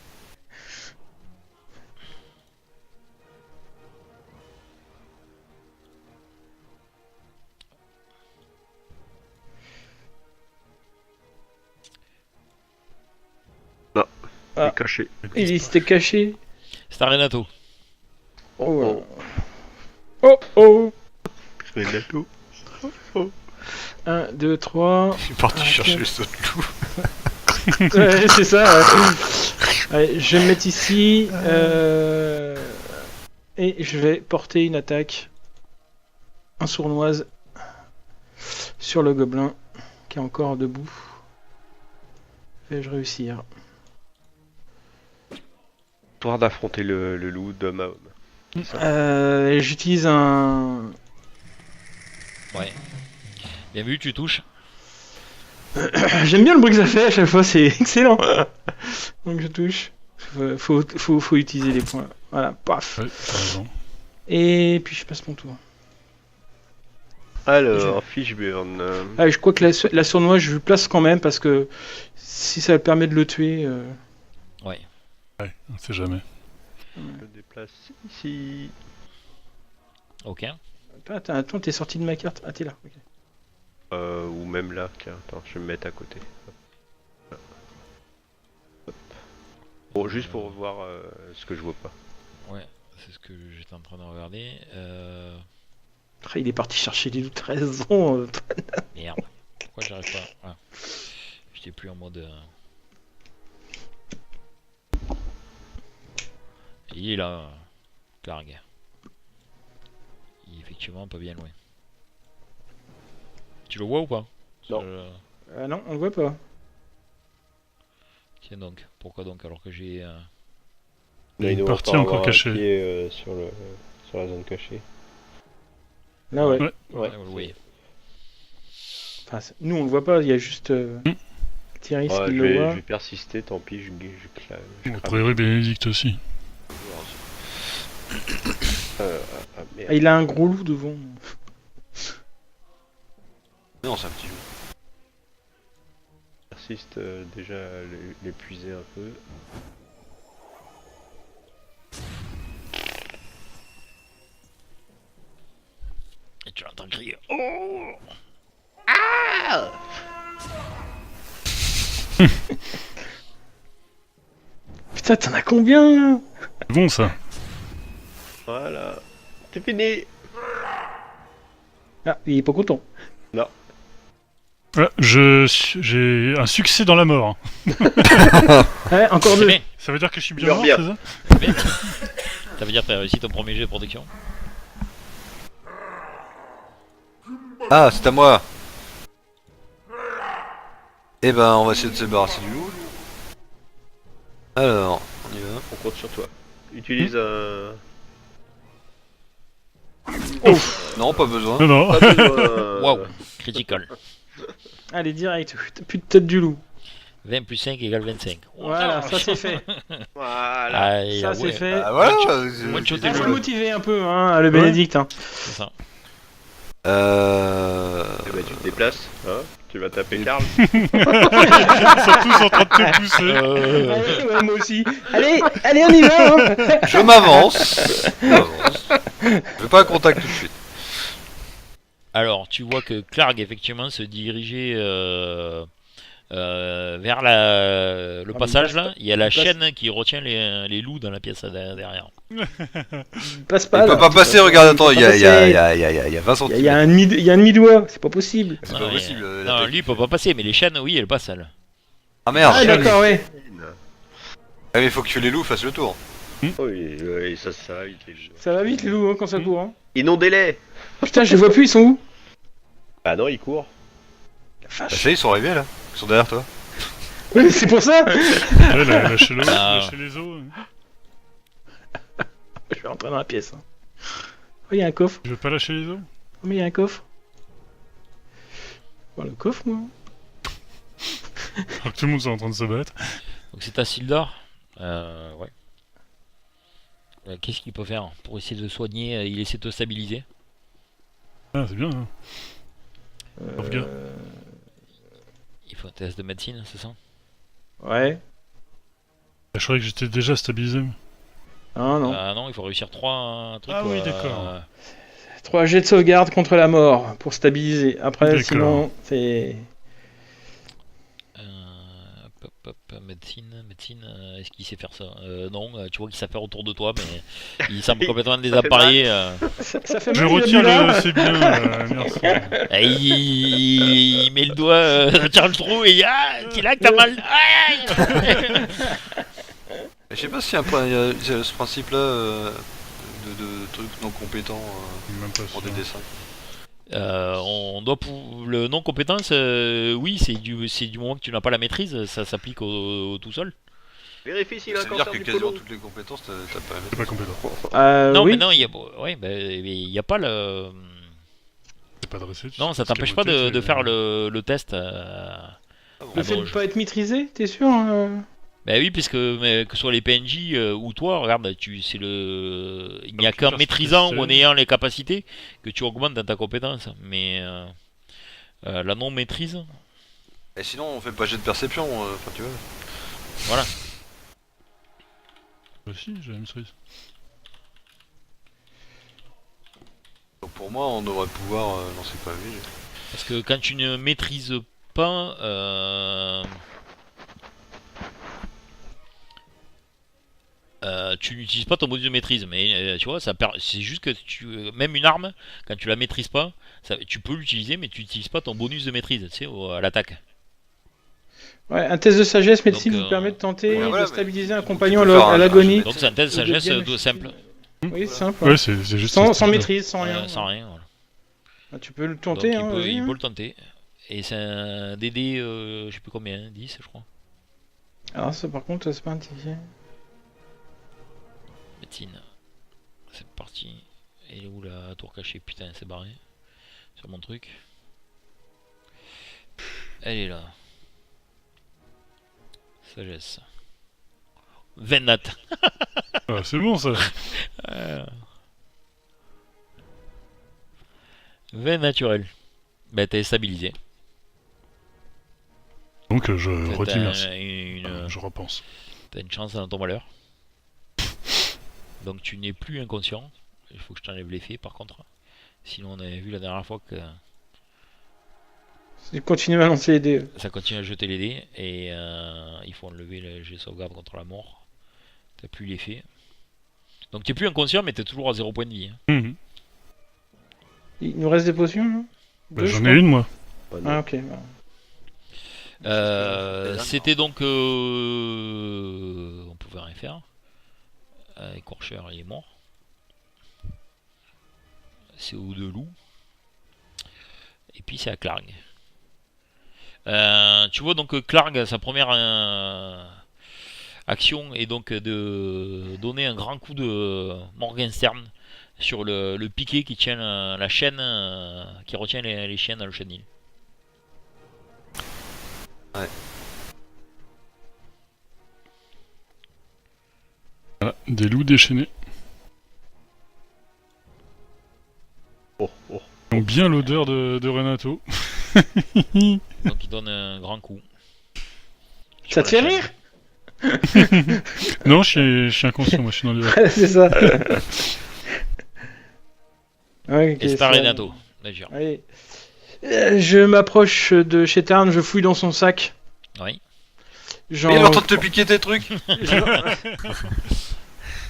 il est caché. Il s'était caché. C'est à Renato. Oh. Oh oh. Renato. 1, 2, 3. Je suis parti Ah, chercher ok. le saut de loup. Ouais, c'est ça. Ouais. Allez, je vais me mettre ici. Et je vais porter une attaque. Un sournoise. Sur le gobelin. Qui est encore debout. Vais-je réussir? Histoire d'affronter le loup d'homme à homme. J'utilise un. Ouais. Bien vu, tu touches. J'aime bien le bruit que ça fait à chaque fois, c'est excellent. Donc je touche. Faut utiliser les points. Voilà, paf. Ouais, t'as raison. Et puis je passe mon tour. Alors, Fishburne. Ah, je crois que la sournoise, je le place quand même parce que si ça permet de le tuer. Ouais. Ouais, on sait jamais. Je me déplace ici. Ok. Attends, t'es sorti de ma carte. Ah, t'es là. ok. Ou même là, tiens, attends, je vais me mettre à côté. Hop. Hop. Bon, juste pour voir ce que je vois pas. Ouais, c'est ce que j'étais en train de regarder. Ah, il est parti chercher les doutes raisons. Merde. Pourquoi j'arrive pas? Ah. J'étais plus en mode. Il est là, Clark. Il est effectivement pas bien loin. Tu le vois ou pas? Non. Ah non, on le voit pas. Tiens donc, pourquoi donc alors que j'ai. Il y a une doit partie pas encore avoir un cachée. pied, sur la zone cachée. Là, ouais. Ouais. Ouais. vous le voyez. Enfin, nous, on le voit pas. Il y a juste Thierry Ouais, qui je le vais voit. persister, tant pis, je A crame. priori, Bénédicte aussi. Merde. Ah, il a un gros loup devant. Non, c'est un petit loup. Je persiste déjà à l'épuiser un peu. Et tu l'entends crier. Oh! Putain, t'en as combien là? C'est bon ça. Voilà, c'est fini. Ah, il est pas content. Ah, j'ai un succès dans la mort. Ouais, encore C'est deux. bien. Ça veut dire que je suis bien Meurs mort, bien. c'est ça? C'est bien. Ça veut dire que t'as réussi ton premier jet de protection. Ah, c'est à moi. Eh ben, on va essayer de se débarrasser du loup. Alors, on y va. On compte sur toi. Utilise un... Non, pas besoin. Non, non. Pas besoin, Waouh, critical. Allez, direct. Plus de tête du loup. 20 plus 5 égale 25. Oh, Voilà, putain. ça c'est fait. Voilà. Ah, Ça ouais, c'est fait. Ah, voilà. One shot Ah, et faut le- le motiver un peu, hein, le Bénédicte. Hein. c'est ça. Eh ben, tu te déplaces, hein. Tu vas taper Karl. Ils sont tous en train de te pousser. Allez, ouais, moi aussi. Allez, on y va. Hein. Je m'avance. Je veux pas un contact tout de suite. Alors, tu vois que Clark, effectivement, se dirigeait vers le Ah, passage, mais il passe là. Il y a la il passe- chaîne qui retient les loups dans la pièce derrière. Passe Il pas. peut là. pas passer, regarde, attends, il y a passer. 20 Il y a cm. un demi-doigt, c'est pas possible. C'est Non, pas mais- possible. la Non, tête. lui, il peut pas passer, mais les chaînes, oui, elles passent, elles. Ah merde. Ah, d'accord, ouais. Ah, mais faut que les loups fassent le tour. Oui, oui, ça va vite. Ça va vite les loups hein, quand ça court. Hein. Ils n'ont délai. Putain, je les vois plus, ils sont où? Bah non, ils courent. La Bah, vache. ça y est, ils sont arrivés là. Ils sont derrière toi. Oui, c'est pour ça. Ouais, lâchez l'eau, Ah. lâchez les os. Je vais rentrer dans la pièce. Hein. Oh, il y a un coffre. Je veux pas lâcher les os. Oh, mais il y a un coffre. Voir le coffre, moi. Alors que tout le monde est en train de se battre. Donc c'est à Sildar. Ouais. Qu'est-ce qu'il peut faire pour essayer de soigner? Il essaie de te stabiliser. Ah, c'est bien. Hein. Sauvegarde. Il faut un test de médecine, c'est ça? Ouais. Je croyais que j'étais déjà stabilisé. Ah non. Ah non, il faut réussir 3 trucs. Ah oui, d'accord. 3 jets de sauvegarde contre la mort pour stabiliser. Après, D'accord. sinon, c'est. Médecine, est-ce qu'il sait faire ça? Non, tu vois qu'il sait faire autour de toi, mais il semble complètement désemparé. Ça fait mal. Je il a retire bu là. le. C'est bien, merci. Et il met le doigt dans le trou et c'est là que t'as mal. Aïe. Mais je sais pas s'il y a ce principe là de trucs non compétents Même pas pour sûr. des dessins. On doit le non compétence, oui, c'est du moment que tu n'as pas la maîtrise, ça s'applique au tout seul. Vérifie s'il a Ça un veut dire cancer que du quasiment côlon. toutes les compétences t'as pas C'est pas compétent. Non, oui. mais non, il y a, ouais, il y a pas le. C'est pas dressé. tu Non, sais ça ce qui est t'empêche pas voté, de c'est- faire le test. Le fait de je- pas être maîtrisé, t'es sûr Bah oui, puisque que ce soit les PNJ ou toi, regarde, c'est le. Il n'y a tu qu'en perds maîtrisant ce ou en ayant les capacités que tu augmentes dans ta compétence. Mais la non-maîtrise, Et sinon on fait pas jet de perception, enfin tu vois. voilà. Bah si, j'ai la maîtrise. Donc pour moi on devrait pouvoir lancer pas vie. Parce que quand tu ne maîtrises pas. Tu n'utilises pas ton bonus de maîtrise, mais tu vois, c'est juste que même une arme, quand tu la maîtrises pas, tu peux l'utiliser, mais tu n'utilises pas ton bonus de maîtrise, tu sais, à l'attaque. Ouais, un test de sagesse médecine Donc, vous permet de tenter ouais, voilà, de stabiliser un tu compagnon peux faire à un l'agonie. Donc c'est un test de Ou de sagesse bien- simple, Oui, simple. Ouais, c'est juste. Sans ça. maîtrise, sans rien. sans rien. Voilà. Ah, tu peux le Donc tenter, hein. vas-y, il hein. peut le tenter. Et c'est un DD, je sais plus combien, 10 je crois. Alors ça par contre, c'est pas intelligent. Médecine. C'est parti. Et est où la tour cachée? Putain, c'est barré. Sur mon truc. Elle est là. Sagesse. 20 nat. Ah, c'est bon ça. 20 naturel. Bah t'es stabilisé. Donc je redis T'as merci. Je repense. T'as une chance dans ton malheur. Donc tu n'es plus inconscient. Il faut que je t'enlève l'effet par contre. Sinon on avait vu la dernière fois que C'est continuer à lancer les dés. ça continue à jeter les dés. Et il faut enlever le jet de sauvegarde contre la mort. T'as plus l'effet. Donc t'es plus inconscient mais t'es toujours à 0 point de vie. Hein. Mhm. Il nous reste des potions, non? Bah, Deux, je j'en ai crois. une, moi. Bah, non. Ah, ok. C'était donc... on pouvait rien faire. Écorcheur, il est mort. C'est au de loup. Et puis c'est à Clarg. Tu vois donc Clarg, sa première action est donc de donner un grand coup de Morgenstern sur le piquet qui tient la chaîne, qui retient les chiens dans le chenil. Ouais. Voilà, des loups déchaînés. Oh, oh. Ils ont bien l'odeur de Renato. Donc il donne un grand coup. Ça te fait Sur la rire? Non, je suis inconscient, moi je suis dans les... C'est ça. Ouais, ok, Et c'est à ça- Renato, d'ailleurs. Allez. Je m'approche de chez Tarn, je fouille dans son sac. Oui. J'en Mais il est en train de te piquer tes trucs.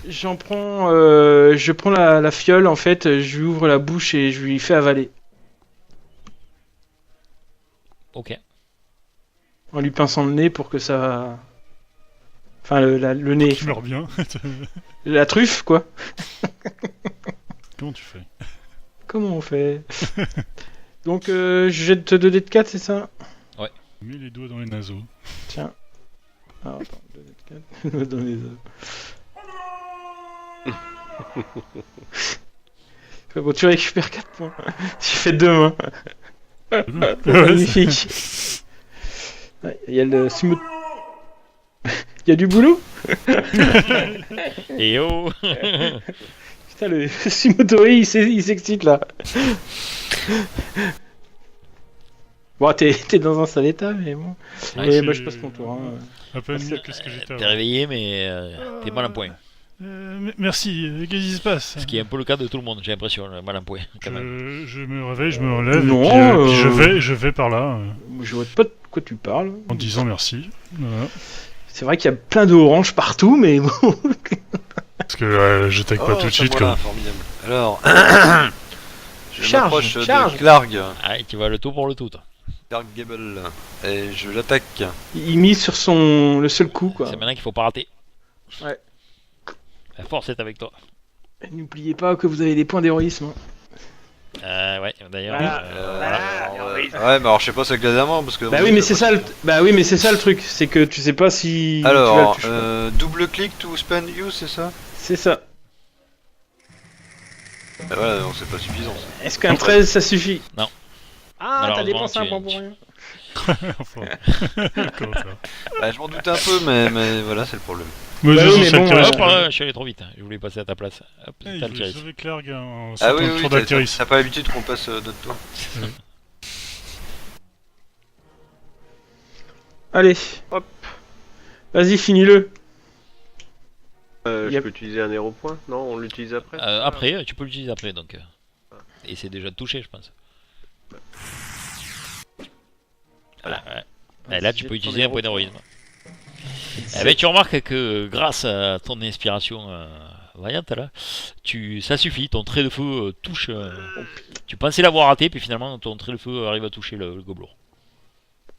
j'en prends, je prends la fiole en fait, je lui ouvre la bouche et je lui fais avaler Ok. en lui pinçant le nez pour que ça, enfin le nez, Tu meurs bien. la truffe quoi. Comment tu fais? Comment on fait? Donc je jette 2 dés de 4, c'est ça? Mets les doigts dans les naseaux. Tiens. Ah, attends, 2 dés de 4 dans les œufs. Bon, tu récupères 4 points. J'ai fait 2 mains. Magnifique. Ouais, il y a le sumo... Il y a du boulot? Et yo. Putain, le Sumotori, il s'excite là. Bon, t'es dans un sale état, mais bon. Ouais, Et c'est- moi, je passe mon tour. Hein. À peine mieux que ce que j'étais T'es avant. réveillé, mais t'es mal en point. Merci, qu'est-ce qui se passe? Ce qui est un peu le cas de tout le monde, j'ai l'impression, mal en point, quand même. Je me réveille, je me relève, Non, et puis, je vais par là, Je vois pas de quoi tu parles. en disant merci. Voilà. C'est vrai qu'il y a plein d'oranges partout, mais bon. Parce que je tag pas Oh, tout de ça, suite, voilà, quoi. formidable. Alors, je Charge, m'approche charge. de Clarg, Ah, tu vas le tout pour le tout, toi. Clarg Gable, et je l'attaque. Il mise sur le seul coup, quoi. C'est maintenant qu'il faut pas rater. Ouais. La force est avec toi. N'oubliez pas que vous avez des points d'héroïsme. Ouais, d'ailleurs. Ouais, mais alors je sais pas c'est que la dernière, parce que... Bah oui, mais c'est ça. Bah oui, mais c'est ça le truc, c'est que tu sais pas si. tu vas le Alors, toucher, quoi. double clic to spend use, c'est ça? C'est ça. Bah voilà, non, c'est pas suffisant. Ça. Est-ce qu'un 13 ça suffit? Non. Ah, t'as Malheureusement, dépensé un tu- point pour rien. Enfin, comment ça? Bah, je m'en doutais un peu, mais voilà, c'est le problème. Moi, Bah j'ai oui, son mais sac bon, qui reste. Hop, là, je suis allé trop vite. Je voulais passer à ta place. Hop, Eh, t'as il le veut tiré. sauver Clarg en Ah sautant oui, le oui, tour t'as d'Altéris. pas l'habitude qu'on passe notre tour. Allez. Hop. Vas-y, finis-le. Je Yep. peux utiliser un héros point? Non, on l'utilise après? Après, tu peux l'utiliser après, donc. Et c'est déjà de toucher, je pense. Voilà, ouais. Et là, tu peux utiliser un point d'héroïsme. Eh ben, tu remarques que grâce à ton inspiration vaillante, là, ça suffit, ton trait de feu touche. Tu pensais l'avoir raté, puis finalement, ton trait de feu arrive à toucher le gobelot.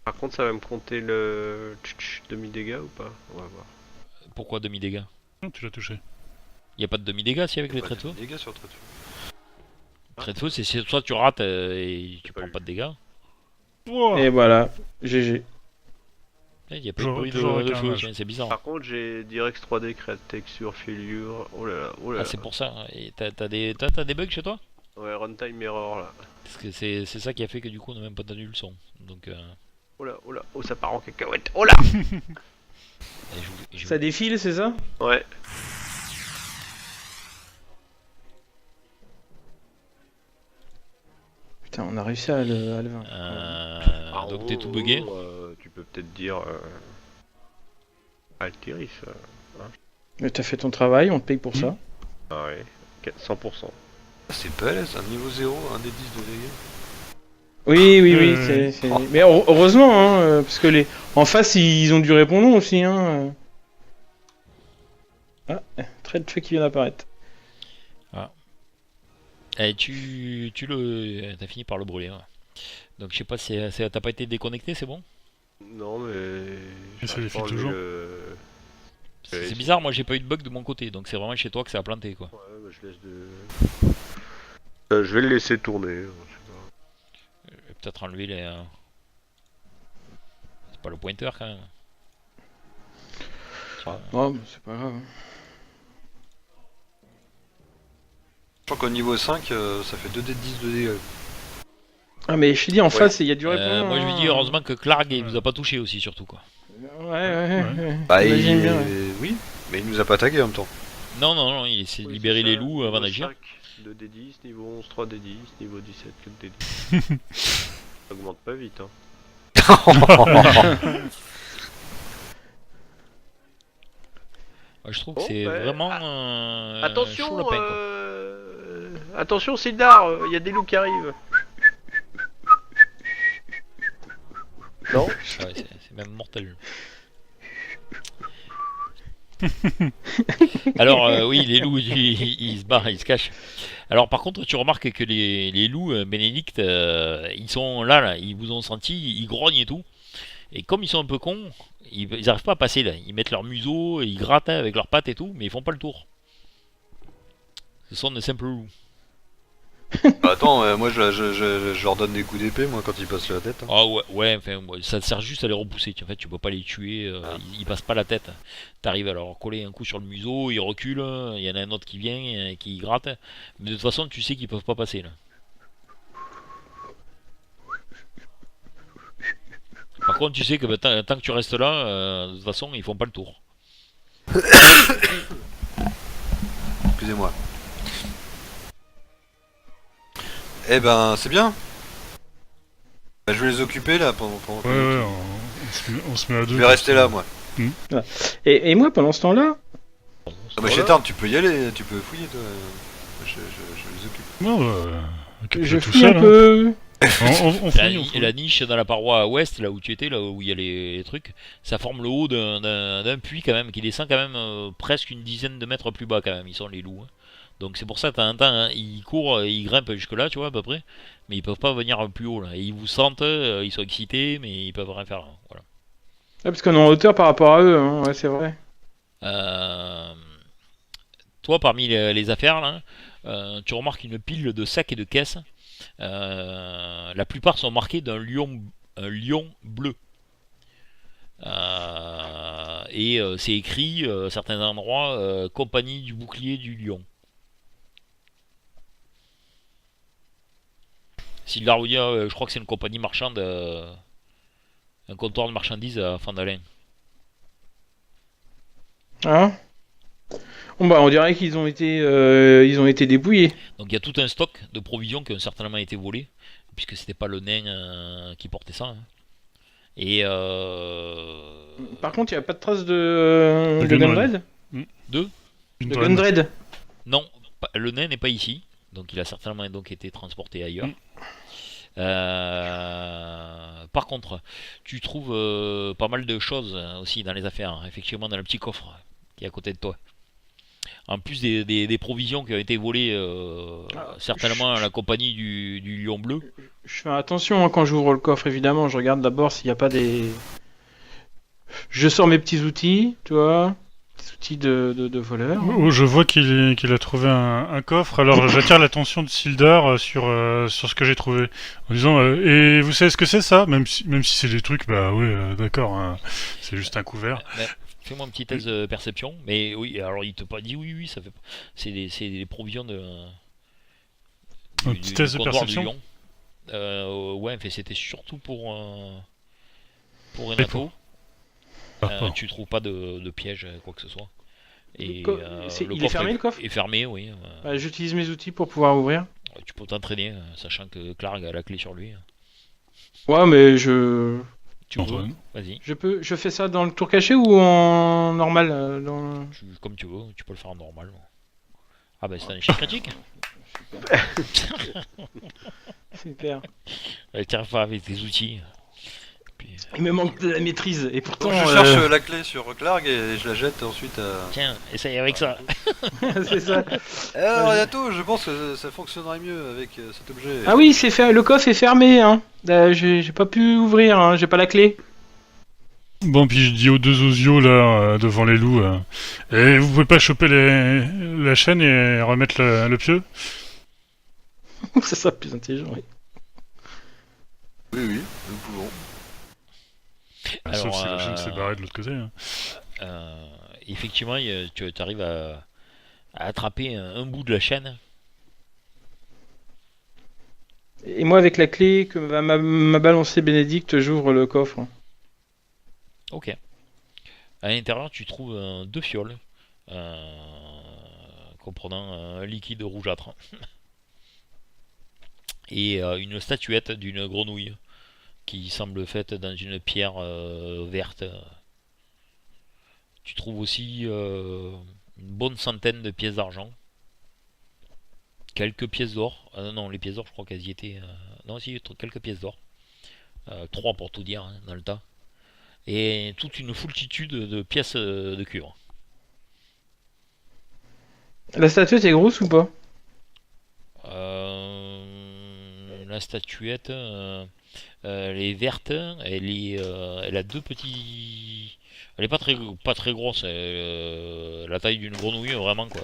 Par contre, ça va me compter le demi-dégâts ou pas? On va voir. Pourquoi demi-dégâts? Non, tu l'as touché. Il a pas de demi-dégâts si avec les traits de feu? Les gars sur le trait de feu. Trait de feu, c'est soit tu rates et tu Pas prends eu. pas de dégâts. Wow. Et voilà, GG. Il y a pas de bruit Toujours avec de un feu, mage. tiens, c'est bizarre. Par contre, j'ai Direct 3D, Create Texture, Failure. Oh là là, oh là Ah, là. c'est pour ça. Et t'as des bugs chez toi? Ouais, Runtime Error là. Parce que c'est ça qui a fait que du coup on n'a même pas entendu le son. Donc, Oh là, oh là, oh ça part en cacahuète. Oh là! Ça défile, c'est ça? Ouais. Putain, on a réussi à le vaincre. Ah, donc oh, t'es tout bugué. Tu peux peut-être dire Altiris. Mais t'as fait ton travail, on te paye pour ça. Ah ouais, 100%. Ah, c'est balèze, un niveau 0, un des 10 de dégâts. Oui, oui, oui. Ouais. Mais heureusement, hein, parce que en face, ils ont du répondant aussi. Hein. Ah, trait de feu qui vient d'apparaître. Et t'as fini par le brûler. Ouais. Donc je sais pas si t'as pas été déconnecté, c'est bon? Non, mais. Et ça j'arrive les fait pas à enlever toujours. C'est bizarre, moi j'ai pas eu de bug de mon côté, donc c'est vraiment chez toi que ça a planté quoi. Ouais, bah, je laisse de. Je vais le laisser tourner. Je sais pas. Je vais peut-être enlever les. C'est pas le pointeur quand même. Oh, mais c'est pas grave. Je crois qu'au niveau 5, ça fait 2d10 de dégâts. Ah, mais je te dis, en face, il y a du répondant. Moi je lui dis heureusement que Clark il vous a pas touché aussi surtout quoi. Ouais. Bah, J'imagine bien, ouais. oui, mais il nous a pas tagué en même temps. Non, il essaie de Oui, libérer c'est les ça, loups avant d'agir. 2d10, niveau 11, 3d10, niveau 17, 4d10. Ça augmente pas vite, hein. Je trouve que Bon, c'est bah, vraiment Attention, chaud lapin, quoi. Attention, Sildar, il y a des loups qui arrivent. Non. Ouais, c'est même mortel. Alors oui, les loups ils se barrent, ils se cachent. Alors par contre tu remarques que les loups, Bénédicte, ils sont là, ils vous ont senti, ils grognent et tout. Et comme ils sont un peu cons, ils arrivent pas à passer là. Ils mettent leur museau, ils grattent avec leurs pattes et tout, mais ils font pas le tour. Ce sont de simples loups. Bah, attends, moi je leur donne des coups d'épée moi quand ils passent la tête. Hein. Ah ouais, enfin ça sert juste à les repousser. En fait tu peux pas les tuer, ils passent pas la tête. T'arrives à leur coller un coup sur le museau, ils reculent, il y en a un autre qui vient, qui gratte. Mais de toute façon tu sais qu'ils peuvent pas passer là. Par contre tu sais que tant que tu restes là, de toute façon ils font pas le tour. Excusez-moi. Eh ben, c'est bien. Bah, je vais les occuper là pendant que- Ouais, on se met à deux. Je vais rester là moi. Et moi, pendant ce temps-là, Ah bah Chétard, tu peux y aller, tu peux fouiller toi. Je les occupe. Non, occupe-toi je tout fouille seul, un hein. peu. On fouille, on Et fouille. la niche dans la paroi ouest, là où tu étais, là où il y a les trucs, ça forme le haut d'un puits quand même, qui descend quand même presque une dizaine de mètres plus bas quand même, ils sont les loups. Hein. Donc c'est pour ça, de temps en temps, hein, ils courent, ils grimpent jusque là, tu vois, à peu près, mais ils peuvent pas venir plus haut là. Et ils vous sentent, ils sont excités, mais ils peuvent rien faire. Hein. Voilà. Ah, parce qu'on est en hauteur par rapport à eux, hein. Ouais, c'est vrai. Toi, parmi les affaires, là, tu remarques une pile de sacs et de caisses. La plupart sont marqués d'un un lion bleu. Et c'est écrit à certains endroits Compagnie du bouclier du lion. Sildar vous dit, je crois que c'est une compagnie marchande, un comptoir de marchandises à Fandalin. Hein? Bon, bah, on dirait qu'ils ont été dépouillés. Donc il y a tout un stock de provisions qui ont certainement été volées, puisque c'était pas le nain qui portait ça. Hein. Et Par contre, il n'y a pas de trace de Gundred? deux. De Gundred? Non, le nain n'est pas ici, donc il a certainement donc été transporté ailleurs. Par contre, tu trouves pas mal de choses aussi dans les affaires, hein, effectivement dans le petit coffre qui est à côté de toi. En plus des provisions qui ont été volées certainement à la compagnie du Lion Bleu. Je fais attention hein, quand j'ouvre le coffre, évidemment. Je regarde d'abord s'il n'y a pas des... Je sors mes petits outils, tu vois. Petits outils de voleur. Oh, je vois qu'il a trouvé un coffre, alors j'attire l'attention de Sildar sur ce que j'ai trouvé. En disant, et vous savez ce que c'est ça? Même si c'est des trucs, bah oui, d'accord, hein, c'est juste un couvert. Fais-moi un petit test de perception. Mais oui, alors il te pas dit oui, ça fait. C'est des provisions de. Un petit test de comptoir perception. du Lion. Ouais, mais c'était surtout pour Renato. Tu trouves pas de piège, quoi que ce soit. Et il est fermé le coffre? est fermé, oui. Bah, j'utilise mes outils pour pouvoir ouvrir. Tu peux t'entraîner, sachant que Clark a la clé sur lui. Ouais, mais Tu veux? Antoine. Vas-y. je fais ça dans le tour caché ou en normal Comme tu veux, tu peux le faire en normal. Ah bah c'est un échec critique. Super. Tiens pas avec tes outils. Puis Il me manque de la maîtrise, et pourtant... Donc je cherche la clé sur Clark et je la jette ensuite à... Tiens, essaye avec ça. c'est ça. Alors Yato, je pense que ça fonctionnerait mieux avec cet objet. Ah oui, c'est le coffre est fermé, hein. J'ai pas pu ouvrir, hein. J'ai pas la clé. Bon, puis je dis aux deux osios là, devant les loups, et vous pouvez pas choper la chaîne et remettre le pieu? C'est ça, plus intelligent, oui. Oui, nous pouvons. Sauf si la Alors, chaîne s'est barrée de l'autre côté. Hein. Effectivement, tu arrives à attraper un bout de la chaîne. Et moi, avec la clé que m'a balancé Bénédicte, j'ouvre le coffre. Ok. À l'intérieur, tu trouves deux fioles comprenant un liquide rougeâtre et une statuette d'une grenouille qui semble faite dans une pierre verte. Tu trouves aussi une bonne centaine de pièces d'argent, quelques pièces d'or. Non, les pièces d'or, je crois qu'elles y étaient. Non, si, quelques pièces d'or. 3 pour tout dire, hein, dans le tas. Et toute une foultitude de pièces de cuivre. La statuette est grosse ou pas? La statuette, elle est verte, elle a deux petits... Elle est pas très grosse, la taille d'une grenouille vraiment quoi.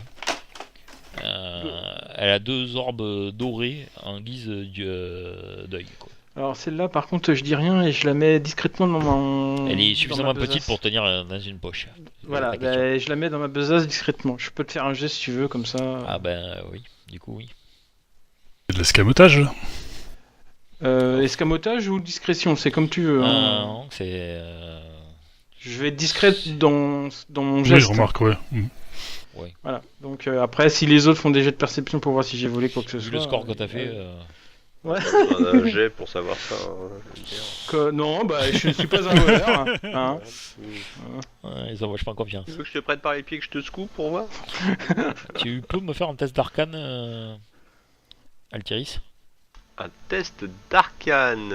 Elle a deux orbes dorés en guise d'œil quoi. Alors celle-là, par contre, je dis rien et je la mets discrètement dans mon... Elle est dans suffisamment ma petite besace. pour tenir dans une poche. Voilà, je la mets dans ma besace discrètement. Je peux te faire un geste si tu veux, comme ça. Ah ben oui, du coup oui. C'est de l'escamotage là. Escamotage ou discrétion, c'est comme tu veux. Hein. Non, c'est... Je vais être discrète dans mon Oui, geste. je remarque, ouais. Voilà. Donc après, si les autres font des jets de perception pour voir si j'ai volé quoi que ce Vu soit... le score que t'as fait... Ouais. On a un jet pour savoir ça. Hein, je veux dire. Non, bah je ne suis pas un voleur. Hein. ouais, ils ont vachement confiance. Tu veux que je te prenne par les pieds, que je te secoue pour voir? Tu peux me faire un test d'arcane, Altiris? Un test d'arcane.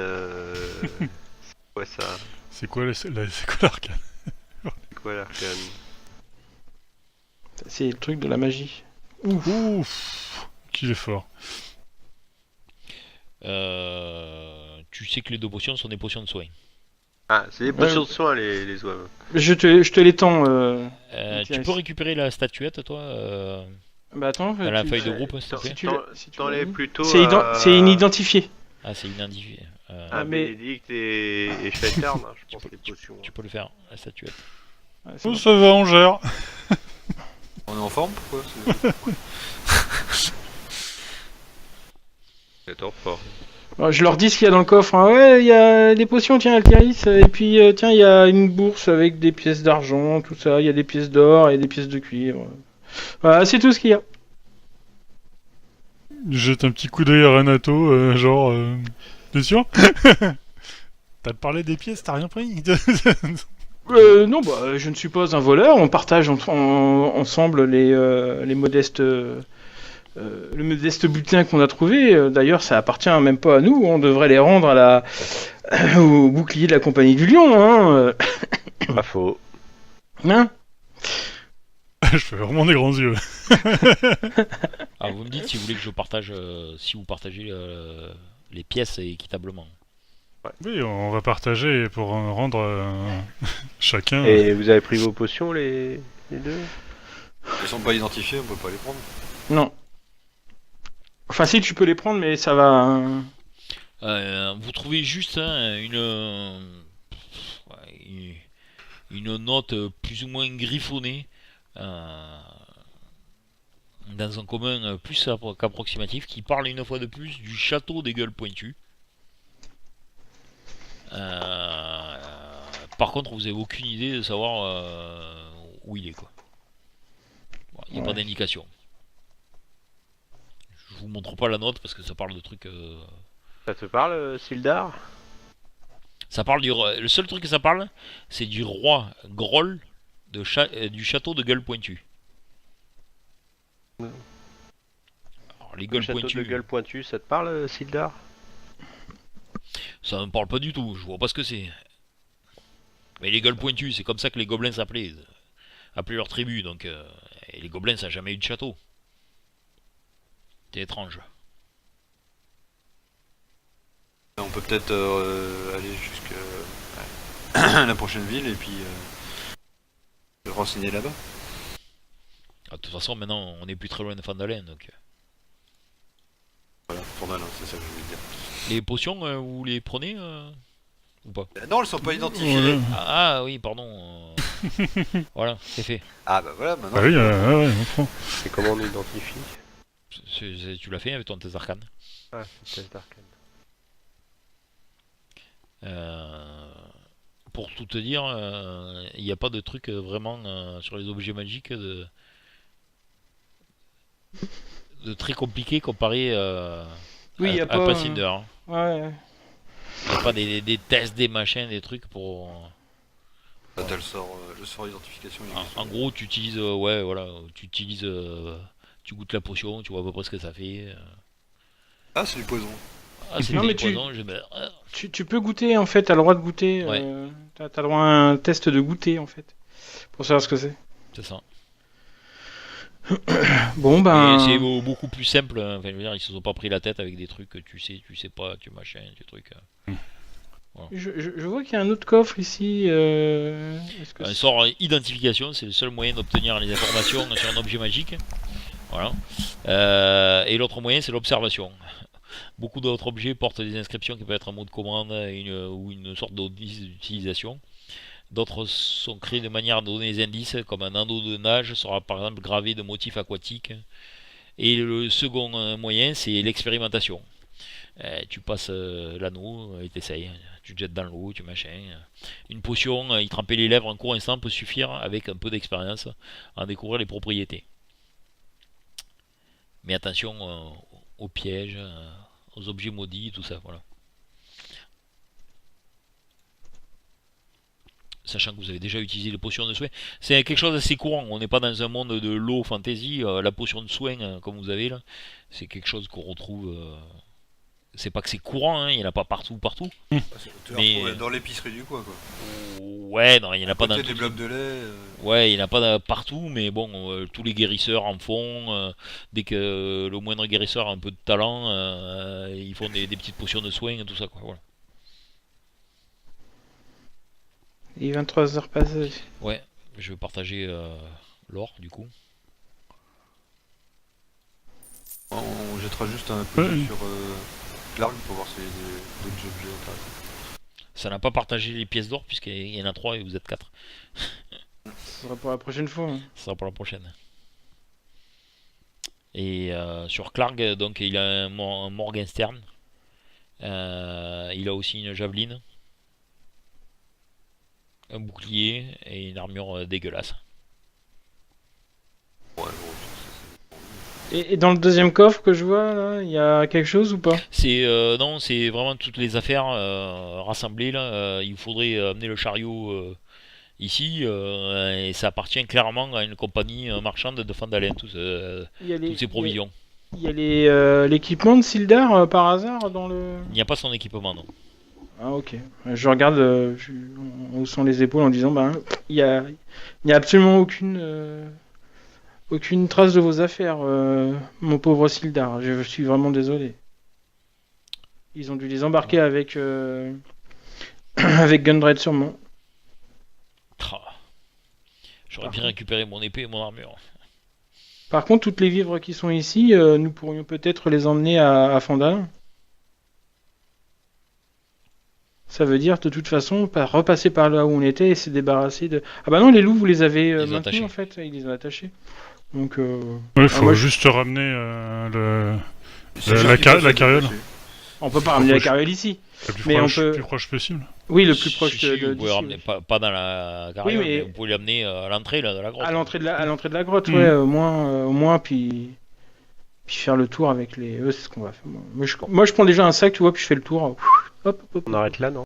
C'est quoi ça? C'est quoi l'arcane? C'est quoi l'arcane? C'est le truc de la magie. Ouf, qu'il est fort. Tu sais que les deux potions sont des potions de soins. Ah, c'est des potions de soins les oies. Je te l'étends. Tu peux récupérer la statuette, toi, Bah attends, dans la feuille de groupe, s'il te plaît. si tu T'en l'as es mis. plutôt. C'est inidentifié. Ah, c'est inidentifié. Ah, mais- Bénédicte et Sheltern, hein, je pense les potions. Tu peux le faire, la statuette. Ouais, c'est Oh, bon. ça va, on gère. On est en forme pourquoi C'est trop fort. Alors, je leur dis ce qu'il y a dans le coffre. Hein. Ouais, il y a des potions, tiens, Altiris. Et puis, tiens, il y a une bourse avec des pièces d'argent, tout ça. Il y a des pièces d'or et des pièces de cuivre. Voilà, c'est tout ce qu'il y a. Je jette un petit coup d'œil à Renato, genre... T'es sûr? T'as parlé des pièces, t'as rien pris? Non, bah, je ne suis pas un voleur. On partage ensemble les modestes... le modeste butin qu'on a trouvé, d'ailleurs, ça appartient même pas à nous. On devrait les rendre au bouclier de la compagnie du Lion. Hein. Pas faux. Hein. Je fais vraiment des grands yeux. Ah, vous me dites si vous voulez que je partage, si vous partagez les pièces équitablement. Oui, on va partager pour rendre chacun... Et vous avez pris vos potions les deux? Ils sont pas identifiés, on peut pas les prendre. Non. Enfin, si, tu peux les prendre, mais ça va... Vous trouvez juste hein, une note plus ou moins griffonnée dans un commun plus qu'approximatif qui parle une fois de plus du château des Gueules Pointues. Par contre, vous avez aucune idée de savoir où il est quoi. Il n'y a pas d'indication. Je vous montre pas la note parce que ça parle de trucs. Ça te parle, Sildar? Ça parle du roi. Le seul truc que ça parle, c'est du roi Groll du château de Gueule Pointue. Alors, les Le Gueules château Pointues, de gueule pointue, ça te parle, Sildar? ça me parle pas du tout. Je vois pas ce que c'est. Mais les gueules pointues, c'est comme ça que les gobelins s'appelaient. Appelaient leur tribu, donc... et les gobelins, ça n'a jamais eu de château. C'est étrange. On peut peut-être aller jusqu'à la prochaine ville et puis renseigner là-bas. Ah, de toute façon, maintenant, on n'est plus très loin de Fandalen, donc... Voilà, Fandalen, c'est ça que je voulais dire. Les potions, vous les prenez ou pas? Non, elles sont pas identifiées. Voilà. Ah oui, pardon. Voilà, c'est fait. Ah bah voilà, maintenant. Ah oui, ouais, on prend. C'est comment on identifie? Tu l'as fait avec ton test arcane. Ah, c'est le test d'arcane. Pour tout te dire, il n'y a pas de truc vraiment sur les objets magiques de très compliqué comparé Oui, y a à pas, Pathfinder. Hein. Ouais. Il n'y a pas des tests, des machins, des trucs pour... T'as le sort d'identification. il existe. En gros, tu utilises... ouais, voilà. Tu utilises... tu goûtes la potion, tu vois à peu près ce que ça fait. Ah, c'est du poison. Ah, c'est Non, des mais tu- poisons, Tu peux goûter en fait, t'as le droit de goûter. Ouais. T'as le droit à un test de goûter en fait. Pour savoir ce que c'est. c'est ça. Bon Mais c'est ben. beaucoup plus simple. Hein. Enfin, je veux dire, ils se sont pas pris la tête avec des trucs que tu sais pas, tu machin, tu trucs. Je vois qu'il y a un autre coffre ici. Est-ce que Un c'est- sort identification, c'est le seul moyen d'obtenir les informations sur un objet magique. Voilà. Et l'autre moyen, c'est l'observation. Beaucoup d'autres objets portent des inscriptions qui peuvent être un mot de commande ou une sorte d'utilisation. D'autres sont créés de manière à donner des indices, comme un anneau de nage sera par exemple gravé de motifs aquatiques. Et le second moyen, c'est l'expérimentation. Tu passes l'anneau et t'essayes. Tu te jettes dans l'eau, tu machin. Une potion, y tremper les lèvres un court instant peut suffire avec un peu d'expérience à en découvrir les propriétés. Mais attention aux pièges, aux objets maudits, tout ça, voilà. Sachant que vous avez déjà utilisé les potions de soin, c'est quelque chose d'assez courant. On n'est pas dans un monde de low fantasy. La potion de soin, comme vous avez là, c'est quelque chose qu'on retrouve. C'est pas que c'est courant, hein, il n'y en a pas partout. Ah, tu vas Mais- retrouver dans l'épicerie du coin, quoi. Ouais, non, il n'y en a pas dans Peut-être des toutes blocs de lait. Ouais, il n'y en a pas partout, mais bon, tous les guérisseurs en font. Dès que le moindre guérisseur a un peu de talent, ils font des petites potions de soins et tout ça, quoi. Voilà. Il est 23h passées. Ouais, je vais partager l'or, du coup. On jettera juste un peu Ouais. sur Clark pour voir s'il y a d'autres objets intéressants. Ça n'a pas partagé les pièces d'or, puisqu'il y en a 3 et vous êtes 4. Ce sera pour la prochaine fois. Hein. Ça sera pour la prochaine. Et sur Clark, donc il a un Morgenstern. Il a aussi une javeline, un bouclier et une armure dégueulasse. Ouais, bon, Et dans le deuxième coffre que je vois, là, il y a quelque chose ou pas? C'est non, c'est vraiment toutes les affaires rassemblées là. Il faudrait amener le chariot ici et ça appartient clairement à une compagnie marchande de Fandalen, Il y a les- toutes ces provisions. Il y a l'équipement de Sildar par hasard dans le. Il n'y a pas son équipement, non. Ah ok. Je regarde où sont les épaules en disant ben il y a absolument aucune trace de vos affaires, mon pauvre Sildar. Je suis vraiment désolé. Ils ont dû les embarquer avec avec Gundred sûrement. Tra. J'aurais bien récupéré mon épée et mon armure. Par contre, toutes les vivres qui sont ici, nous pourrions peut-être les emmener à Fandalin. Ça veut dire de toute façon repasser par là où on était et se débarrasser de. Ah bah non, les loups vous les avez Les maintenus attachés. en fait, ils les ont attachés. Donc Ouais, faut moi, juste ramener c'est La- sûr la qu'il car- faut se la carriole. dépêcher. on peut pas ramener la carriole ici. le plus Mais on proche, peut- plus proche possible. Oui, le plus proche Si, de vous pouvez d'ici, ramener, oui. pas dans la carrière, mais- mais vous pouvez l'amener à l'entrée là, de la grotte. À l'entrée de la grotte, Mm. ouais, au moins puis faire le tour avec les. C'est ce qu'on va faire. Moi je prends déjà un sac, tu vois, puis je fais le tour. Hop, hop, hop. On arrête là, non?